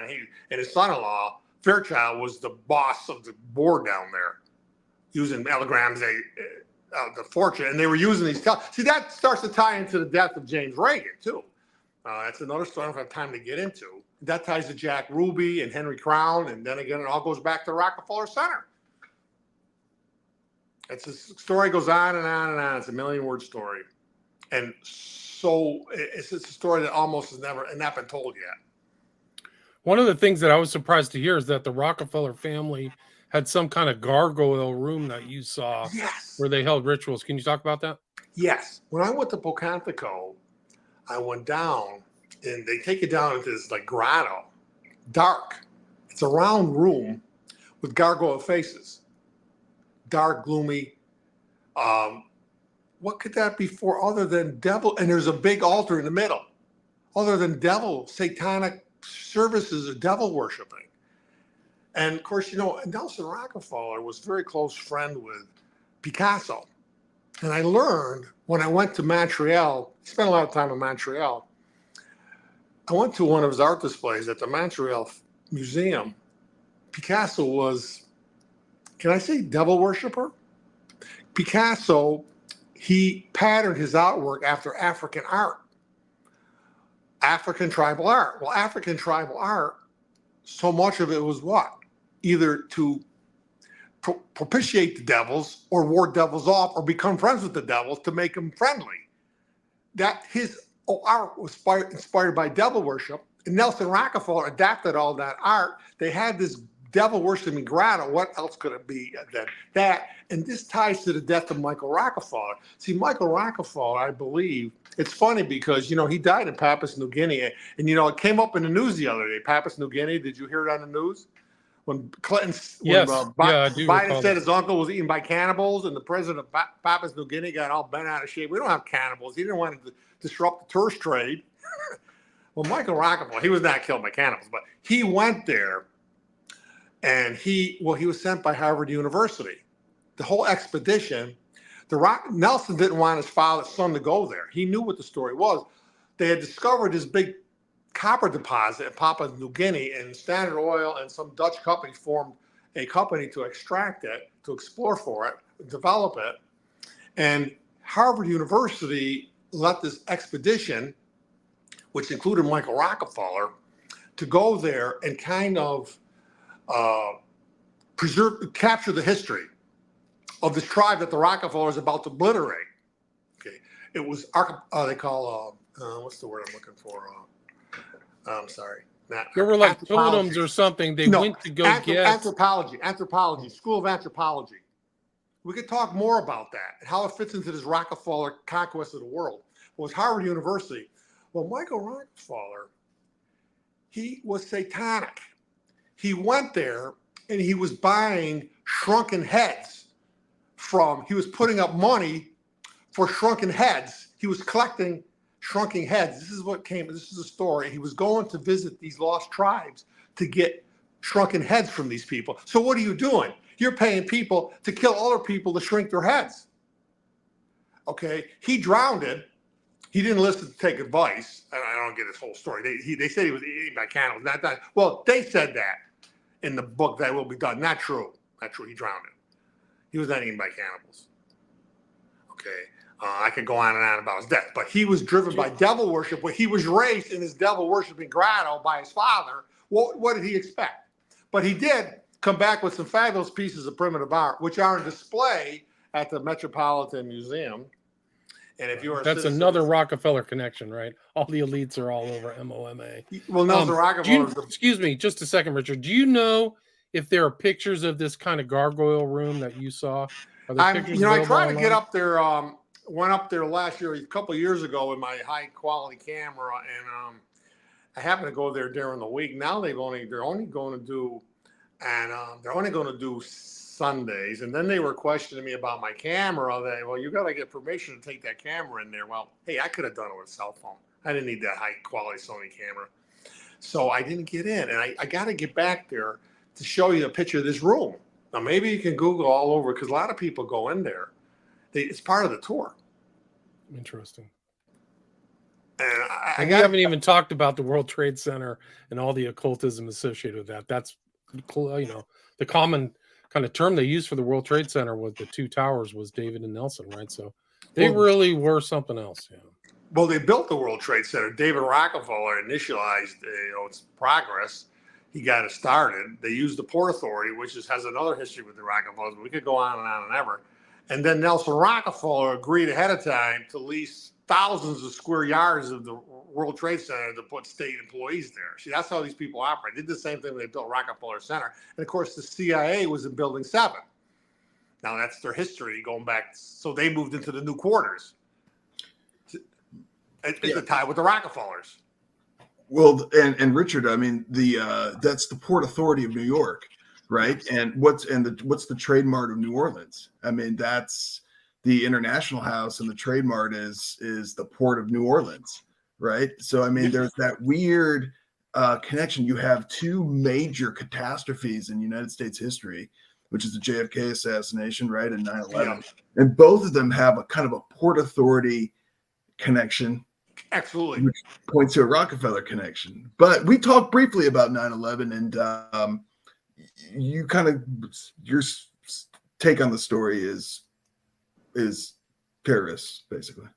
and his son-in-law Fairchild was the boss of the board down there, using Graham's the fortune, and they were using these. See, that starts to tie into the death of James Reagan too. That's another story I don't have time to get into. That ties to Jack Ruby and Henry Crown, and then again, it all goes back to Rockefeller Center. It's a story goes on and on and on. It's a million-word story, and so it's a story that almost has never not been told yet. One of the things that I was surprised to hear is that the Rockefeller family had some kind of gargoyle room that you saw, yes, where they held rituals. Can you talk about that? Yes. When I went to Pocantico, I went down, and they take you down into this like grotto, dark. It's a round room with gargoyle faces, dark, gloomy. What could that be for other than devil? And there's a big altar in the middle, other than devil, satanic services or devil worshiping. And of course, Nelson Rockefeller was a very close friend with Picasso. And I learned when I went to Montreal, spent a lot of time in Montreal. I went to one of his art displays at the Montreal Museum. Picasso was, can I say devil worshiper? Picasso, he patterned his artwork after African art, African tribal art. Well, African tribal art, so much of it was what? Either to propitiate the devils or ward devils off or become friends with the devils to make them friendly. That his art was inspired by devil worship. And Nelson Rockefeller adapted all that art. They had this devil worshiping grotto. What else could it be than that? And this ties to the death of Michael Rockefeller. See, Michael Rockefeller, I believe, it's funny because, you know, he died in Papua New Guinea. And, you know, it came up in the news the other day, Papua New Guinea. Did you hear it on the news? When Clinton, Yes. I do Biden recall said that. his uncle was eaten by cannibals, and the president of Papua New Guinea got all bent out of shape. We don't have cannibals. He didn't want to disrupt the tourist trade. Well, Michael Rockefeller, he was not killed by cannibals, but he went there, and he was sent by Harvard University. The whole expedition, Nelson didn't want his son to go there. He knew what the story was. They had discovered this big copper deposit in Papua New Guinea, and Standard Oil and some Dutch companies formed a company to extract it, to explore for it, develop it. And Harvard University let this expedition, which included Michael Rockefeller, to go there and kind of capture the history of this tribe that the Rockefeller is about to obliterate. Okay, it was they call what's the word I'm looking for? I'm sorry. There were like totems or something. They went to go get anthropology, School of Anthropology. We could talk more about that and how it fits into this Rockefeller conquest of the world. It was Harvard University. Well, Michael Rockefeller, he was satanic. He went there and he was buying shrunken heads he was putting up money for shrunken heads. He was collecting shrunken heads. This is a story. He was going to visit these lost tribes to get shrunken heads from these people. So what are you doing? You're paying people to kill other people to shrink their heads. Okay, he drowned it. He didn't listen to take advice. And I don't get his whole story. They said he was eaten by cannibals. Well, they said that in the book That Will Be Done. Not true. Not true. He drowned it. He was not eaten by cannibals. Okay. I could go on and on about his death, but he was driven by devil worship. When he was raised in his devil worshiping grotto by his father, what did he expect? But he did come back with some fabulous pieces of primitive art, which are on display at the Metropolitan Museum. And if you're that's another Rockefeller connection, right? All the elites are all over MOMA. Well, Nelson Rockefeller. Excuse me, just a second, Richard. Do you know if there are pictures of this kind of gargoyle room that you saw? Are there pictures? I tried to get up there. Went up there last year, a couple of years ago, with my high quality camera, and I happened to go there during the week. Now they're only going to do Sundays, and then they were questioning me about my camera. Well, you got to get permission to take that camera in there. Well, hey, I could have done it with a cell phone. I didn't need that high quality Sony camera, so I didn't get in. And I got to get back there to show you a picture of this room. Now maybe you can Google all over, because a lot of people go in there. It's part of the tour. Interesting. And we haven't even talked about the World Trade Center and all the occultism associated with that. That's, you know, the common kind of term they used for the World Trade Center was the two towers was David and Nelson, right? So they really were something else. Yeah. Well, they built the World Trade Center. David Rockefeller initialized its progress. He got it started. They used the Port Authority, which has another history with the Rockefellers. But we could go on and ever. And then Nelson Rockefeller agreed ahead of time to lease thousands of square yards of the World Trade Center to put state employees there. See, that's how these people operate. They did the same thing when they built Rockefeller Center. And of course, the CIA was in Building 7. Now that's their history going back. So they moved into the new quarters. It's a tie with the Rockefellers. Well, and Richard, I mean, that's the Port Authority of New York. Right. And what's the Trade Mart of New Orleans? I mean, that's the International House, and the Trade Mart is the Port of New Orleans. Right. So, I mean, there's that weird connection. You have two major catastrophes in United States history, which is the JFK assassination, right, and 9/11. Yeah. And both of them have a kind of a Port Authority connection. Absolutely. Which points to a Rockefeller connection. But we talked briefly about 9/11, and you kind of, your take on the story is terrorists, basically.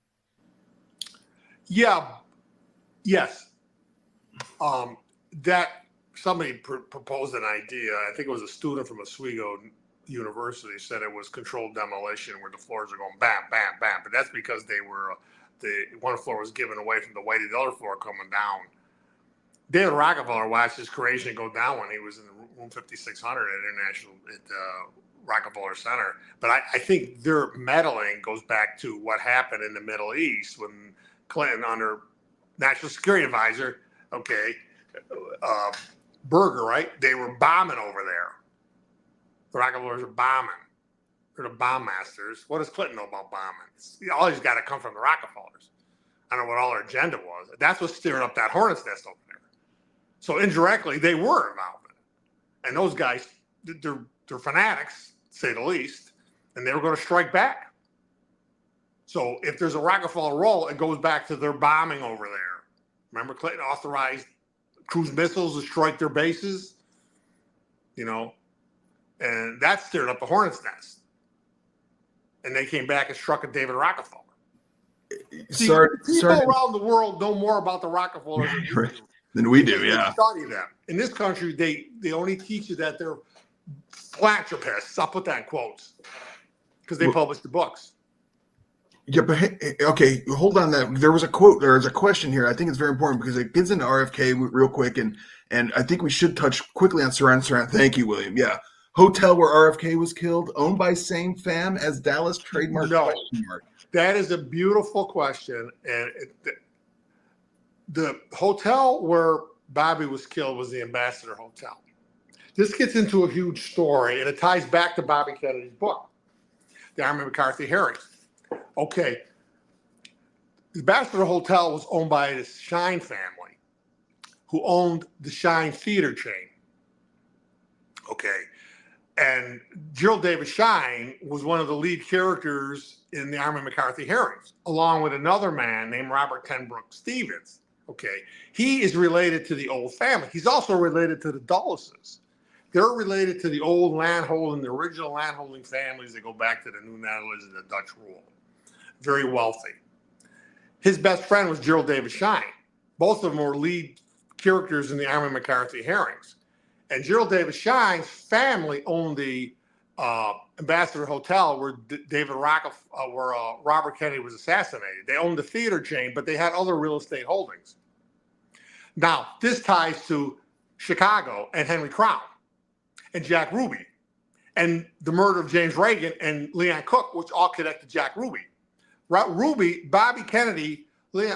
Yeah. Yes. That somebody proposed an idea. I think it was a student from Oswego University said it was controlled demolition, where the floors are going bam, bam, bam. But that's because they were the one floor was given away from the weight of the other floor coming down. David Rockefeller watched his creation go down when he was in the room 5600 at Rockefeller Center. But I think their meddling goes back to what happened in the Middle East when Clinton, under National Security Advisor, Berger, right? They were bombing over there. The Rockefellers are bombing. They're the bomb masters. What does Clinton know about bombing? All he's got to come from the Rockefellers. I don't know what all their agenda was. That's what's stirring up that hornet's nest over there. So indirectly, they were involved in it. And those guys, they're fanatics, to say the least, and they were going to strike back. So if there's a Rockefeller role, it goes back to their bombing over there. Remember, Clinton authorized cruise missiles to strike their bases, and that stirred up the hornet's nest. And they came back and struck at David Rockefeller. People around the world know more about the Rockefellers than we do. Yeah, study them. In this country, they only teach you that they're philanthropists. I'll put that in quotes because they published the books. Yeah, but okay, hold on. That there was a quote. There is a question here. I think it's very important because it gets into RFK real quick, and I think we should touch quickly on Saran. Thank you, William. Yeah, hotel where RFK was killed, owned by same fam as Dallas trademark. No, that is a beautiful question, and the hotel where Bobby was killed was the Ambassador Hotel. This gets into a huge story, and it ties back to Bobby Kennedy's book, The Army of McCarthy Hearings. Okay, the Ambassador Hotel was owned by the Shine family, who owned the Shine theater chain. Okay, and Gerald David Shine was one of the lead characters in the Army of McCarthy Hearings, along with another man named Robert Tenbrook Stevens. Okay, he is related to the old family. He's also related to the Dulleses. They're related to the old landholding, the original landholding families that go back to the New Netherlands and the Dutch rule. Very wealthy. His best friend was Gerald David Shine. Both of them were lead characters in the Army of McCarthy Hearings. And Gerald David Shine's family owned the Ambassador Hotel where Robert Kennedy was assassinated. They owned the theater chain, but they had other real estate holdings. Now, this ties to Chicago and Henry Crown and Jack Ruby and the murder of James Reagan and Leon Cook, which all connect to Jack Ruby. Bobby Kennedy was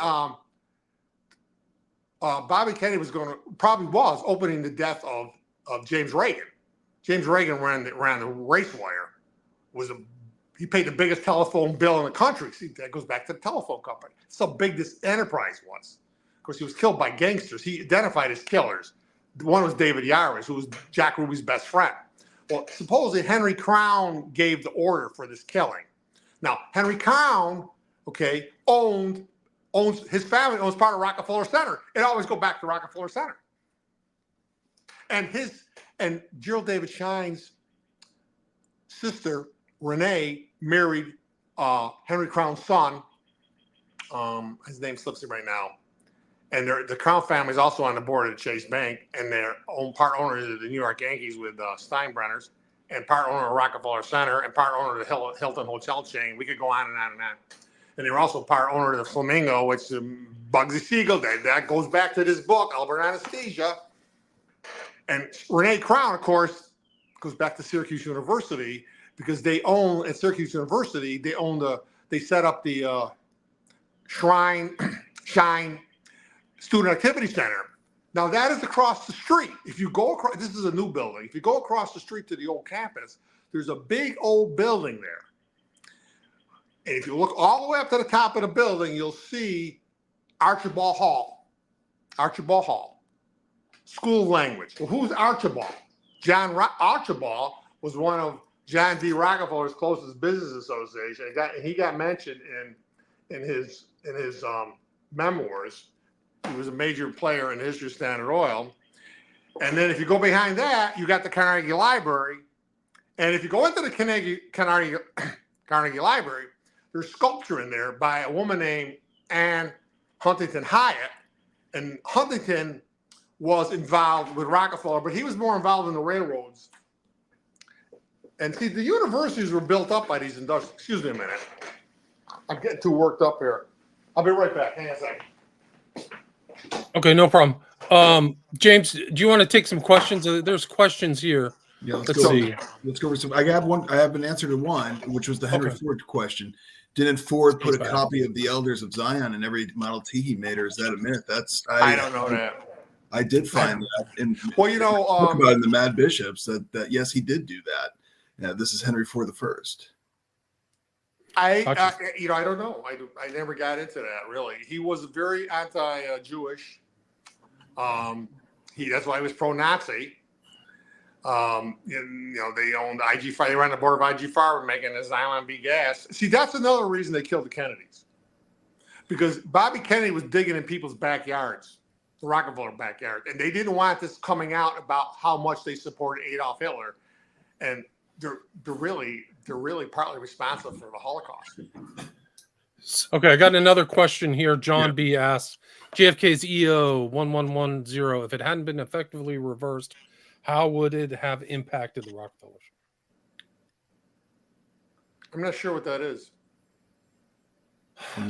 opening the death of James Reagan. James Reagan ran the race wire. He paid the biggest telephone bill in the country. See, that goes back to the telephone company. That's how big this enterprise was. Of course, he was killed by gangsters. He identified his killers. One was David Yaris, who was Jack Ruby's best friend. Well, supposedly Henry Crown gave the order for this killing. Now, Henry Crown, owns his family owns part of Rockefeller Center. It always go back to Rockefeller Center. And Gerald David Shine's sister Renee married Henry Crown's son. His name slips me right now. And the Crown family is also on the board of the Chase Bank, and they're part owners of the New York Yankees with Steinbrenners, and part owner of Rockefeller Center, and part owner of the Hilton Hotel chain. We could go on and on and on. And they were also part owner of the Flamingo, which Bugsy Siegel did. That goes back to this book, Albert Anesthesia. And Renee Crown, of course, goes back to Syracuse University because at Syracuse University, they set up the Shine Student Activity Center. Now that is across the street. If you go across, this is a new building. If you go across the street to the old campus, there's a big old building there. And if you look all the way up to the top of the building, you'll see Archibald Hall. Archibald Hall. School of Language. Well, who's Archibald? Archibald was one of John D. Rockefeller's closest business associates. He got mentioned in his memoirs. He was a major player in the history of Standard Oil. And then if you go behind that, you got the Carnegie Library. And if you go into the Carnegie Library, there's sculpture in there by a woman named Anne Huntington Hyatt. And Huntington was involved with Rockefeller, but he was more involved in the railroads. And see, the universities were built up by these industrial. Excuse me a minute. I'm getting too worked up here. I'll be right back. Hang on a second. Okay, no problem. James, do you want to take some questions? There's questions here. Yeah, Let's see. Let's go over some. I have an answer to one, which was the Henry Ford question. Didn't Ford put a copy of the Elders of Zion in every Model T he made, or is that a myth? I don't know that. I did find that. And well, talk about in the Mad Bishops that yes, he did do that. Yeah, this is Henry Ford the First. I don't know. I never got into that really. He was very anti-Jewish. That's why he was pro-Nazi. They owned IG Farben. They ran the board of IG Farben, making the Xylem B gas. See, that's another reason they killed the Kennedys, because Bobby Kennedy was digging in people's backyards, the Rockefeller backyard, and they didn't want this coming out about how much they supported Adolf Hitler, and they're really partly responsible for the Holocaust. Okay, I got another question here. John B asks, JFK's EO 1110, if it hadn't been effectively reversed, how would it have impacted the Rockefellers? I'm not sure what that is.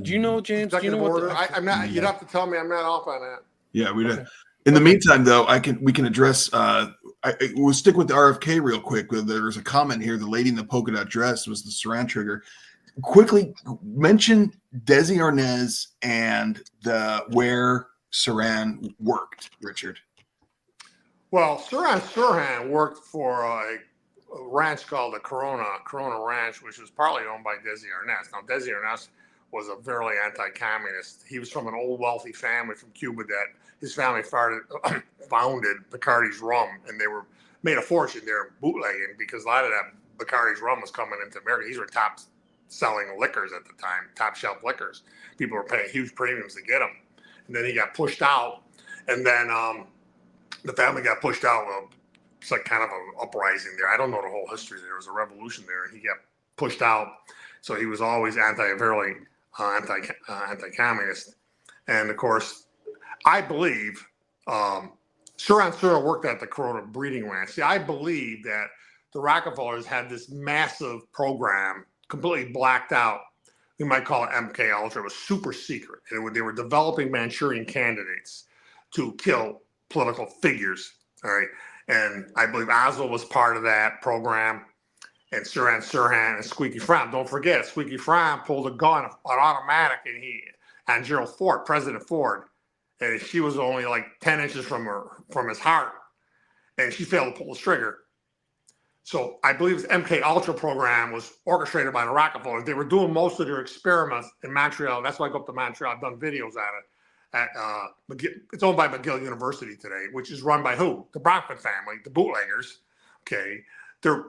Do you know, James? Do you know what I'm not. You'd have to tell me. I'm not off on that. Yeah, we did. In the meantime, though, we can address. We'll stick with the RFK real quick. There's a comment here. The lady in the polka dot dress was the Saran trigger. Quickly mention Desi Arnaz and where Saran worked, Richard. Well, Sirhan worked for a ranch called the Corona Ranch, which was partly owned by Desi Arnaz. Now, Desi Arnaz was a very anti-communist. He was from an old wealthy family from Cuba that his family founded Bacardi's Rum, and they made a fortune there bootlegging, because a lot of that Bacardi's Rum was coming into America. These were top selling liquors at the time, top shelf liquors. People were paying huge premiums to get them. And then he got pushed out, and then the family got pushed out. Well, it's like kind of an uprising there. I don't know the whole history. There was a revolution there, and he got pushed out. So he was always anti-communist. And of course, I believe Sirhan worked at the Corona breeding ranch. See, I believe that the Rockefellers had this massive program, completely blacked out. We might call it MK Ultra. It was super secret. And they were developing Manchurian candidates to kill political figures. All right. And I believe Oswald was part of that program, and Sirhan and Squeaky Fromm. Don't forget, Squeaky Fromm pulled a gun, an automatic, on Gerald Ford, President Ford, and she was only like 10 inches from his heart, and she failed to pull the trigger. So I believe this MK Ultra program was orchestrated by the Rockefellers. They were doing most of their experiments in Montreal. That's why I go up to Montreal. I've done videos at it. It's owned by McGill University today, which is run by who? The Bronfman family, the bootleggers. Okay, they're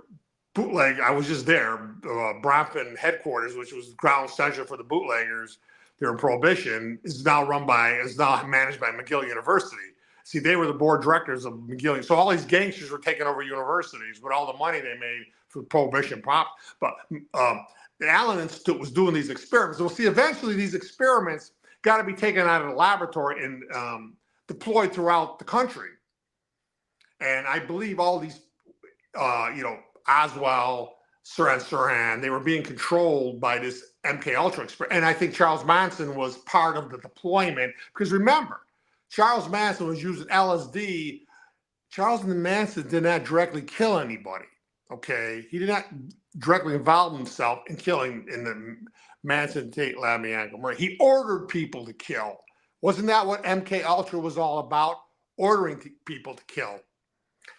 bootleg. I was just there. Bronfman headquarters, which was ground center for the bootleggers during Prohibition, is now managed by McGill University. See, they were the board directors of McGill. So all these gangsters were taking over universities with all the money they made for Prohibition pop. But the Allen Institute was doing these experiments. We'll see, eventually these experiments got to be taken out of the laboratory and deployed throughout the country. And I believe all these, Oswald, Sirhan, they were being controlled by this MK Ultra experiment. And I think Charles Manson was part of the deployment, because remember, Charles Manson was using LSD. Charles Manson did not directly kill anybody. Okay, he did not directly involve himself in killing in the Manson Tate Lamianco murder. He ordered people to kill. Wasn't that what MK Ultra was all about? Ordering people to kill.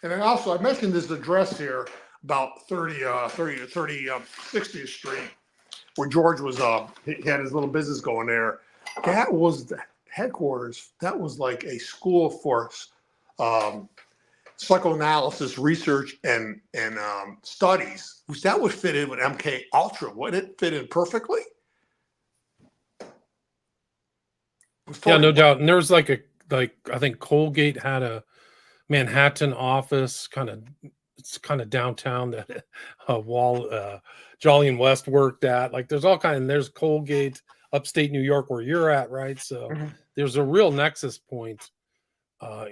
And then also, I mentioned this address here about 60th Street, where George was, he had his little business going there. That was the headquarters. That was like a school for psychoanalysis research and studies. That would fit in with MK Ultra. Would it fit in perfectly? Yeah, no doubt. And there was I think Colgate had a Manhattan office, it's kind of downtown that Jolly and West worked at. Like there's all kind, and there's Colgate, upstate New York, where you're at, right? So there's a real nexus point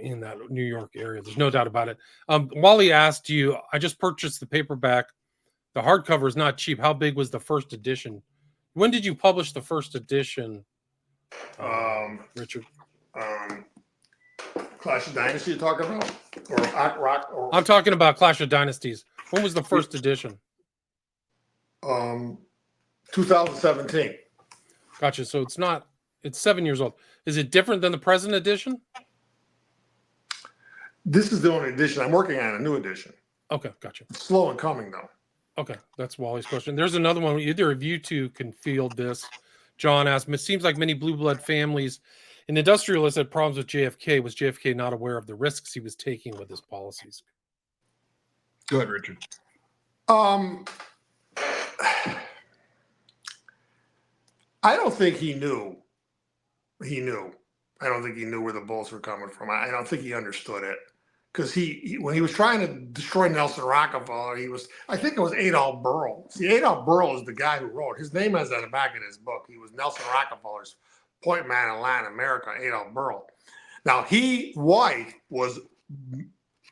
in that New York area. There's no doubt about it. Wally asked you, I just purchased the paperback. The hardcover is not cheap. How big was the first edition? When did you publish the first edition, Richard? Clash of Dynasties you're talking about? Or Rock? Or, I'm talking about Clash of Dynasties. When was the first edition? 2017. Gotcha. So it's 7 years old. Is it different than the present edition? This is the only edition. I'm working on a new edition. Okay, gotcha. It's slow in coming, though. Okay, that's Wally's question. There's another one. Either of you two can field this. John asked, it seems like many blue blood families and industrialists had problems with JFK. Was JFK not aware of the risks he was taking with his policies? Go ahead, Richard. I don't think he knew. He knew. I don't think he knew where the bullets were coming from. I don't think he understood it. Because he when he was trying to destroy Nelson Rockefeller, I think it was Adolph Burl. See, Adolph Burl is the guy who wrote. His name is on the back of his book. He was Nelson Rockefeller's point man in Latin America, Adolph Burl. Now, White was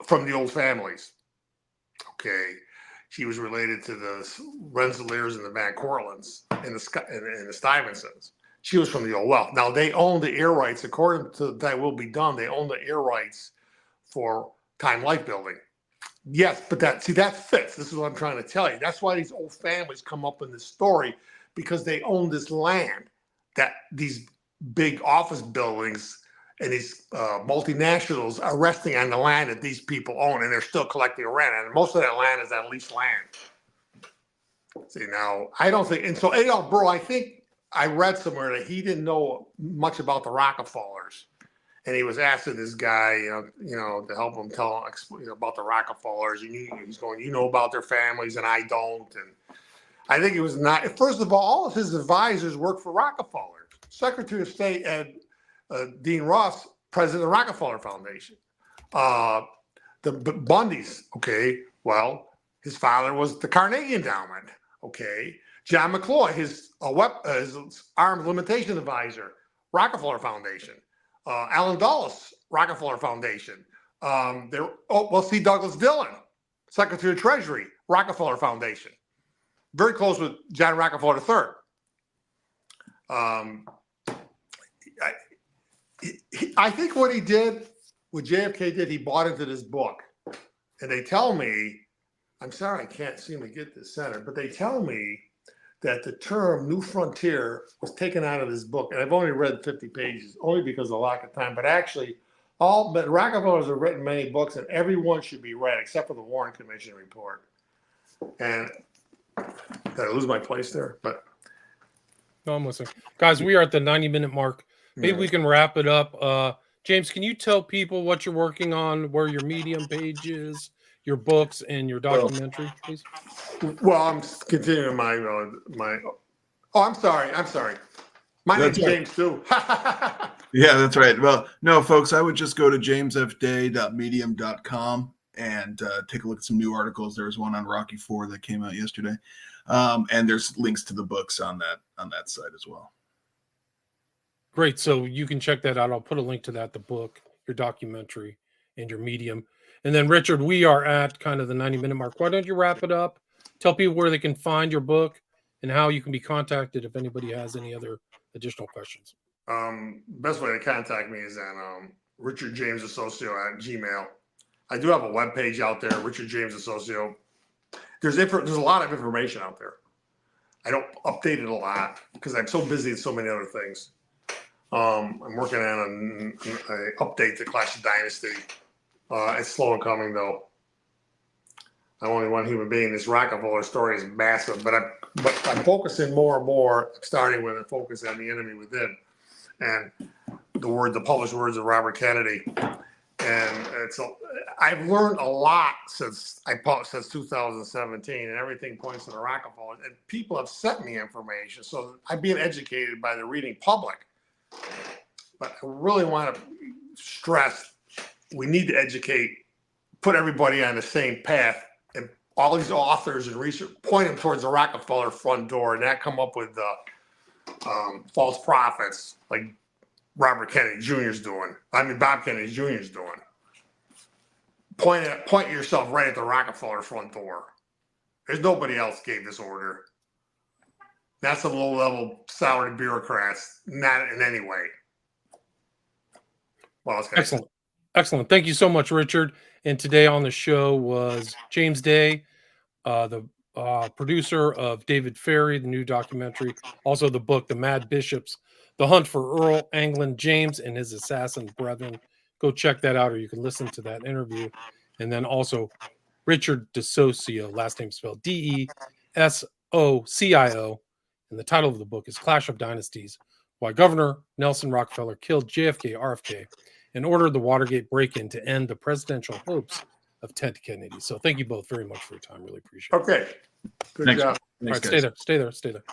from the old families. Okay. She was related to the Rensselaers and the Van Cortlands and the Stuyvesants. She was from the old wealth. Now, they owned the air rights, according to That Will Be Done, they owned the air rights for Time Life building. Yes, but that fits. This is what I'm trying to tell you. That's why these old families come up in this story, because they own this land, that these big office buildings and these multinationals are resting on the land that these people own, and they're still collecting rent. And most of that land is at least land. See, now, I don't think, and so Adolph Burl, I think I read somewhere that he didn't know much about the Rockefellers. And he was asking this guy, to help him tell about the Rockefellers. He's going, about their families, and I don't. And I think it was not. First of all of his advisors worked for Rockefeller. Secretary of State Dean Ross, president of the Rockefeller Foundation. The Bundys, okay. Well, his father was the Carnegie Endowment, okay. John McCloy, his arms limitation advisor, Rockefeller Foundation. Allen Dulles, Rockefeller Foundation. C. Douglas Dillon, Secretary of Treasury, Rockefeller Foundation. Very close with John Rockefeller III. I think what he did, what JFK did, he bought into this book. And they tell me, I'm sorry I can't seem to get this centered, but they tell me that the term New Frontier was taken out of this book. And I've only read 50 pages, only because of lack of time. But actually, but Rockefellers have written many books, and every one should be read, except for the Warren Commission report. And did I lose my place there? But No, I'm listening. Guys, we are at the 90-minute mark. Maybe we can wrap it up. James, can you tell people what you're working on, where your Medium page is, your books, and your documentary, please? Well, I'm continuing my. Oh, I'm sorry. My name's James too. Yeah, that's right. Well, no, folks, I would just go to jamesfday.medium.com and take a look at some new articles. There was one on Rocky IV that came out yesterday, and there's links to the books on that site as well. Great. So you can check that out. I'll put a link to that, the book, your documentary, and your Medium. And then, Richard, we are at kind of the 90-minute mark. Why don't you wrap it up? Tell people where they can find your book and how you can be contacted if anybody has any other additional questions. Best way to contact me is on Richard James DeSocio at Gmail. I do have a web page out there, Richard James DeSocio. There's a lot of information out there. I don't update it a lot because I'm so busy with so many other things. I'm working on an update to Clash of Dynasty. It's slow in coming, though. I'm only one human being. This Rockefeller story is massive, but I'm focusing more and more, starting with a focus on the enemy within, and the published words of Robert Kennedy. And I've learned a lot since 2017, and everything points to the Rockefellers. And people have sent me information, so I'm being educated by the reading public. But I really want to stress we need to educate, put everybody on the same path, and all these authors and research point them towards the Rockefeller front door, and that come up with false prophets like Robert Kennedy Jr.'s doing. Bob Kennedy Jr.'s doing. Point yourself right at the Rockefeller front door. There's nobody else gave this order. That's some low-level salaried bureaucrats, not in any way. Well, Excellent. Excellent. Thank you so much, Richard. And today on the show was James Day, the producer of David Ferry, the new documentary, also the book, The Mad Bishops, The Hunt for Earl, Anglin, James, and His Assassin Brethren. Go check that out, or you can listen to that interview. And then also Richard DeSocio, last name spelled Desocio. And the title of the book is Clash of Dynasties, Why Governor Nelson Rockefeller Killed JFK, RFK, and ordered the Watergate break-in to end the presidential hopes of Ted Kennedy. So thank you both very much for your time. Really appreciate it. Okay. Good Thanks. job. All right, stay there.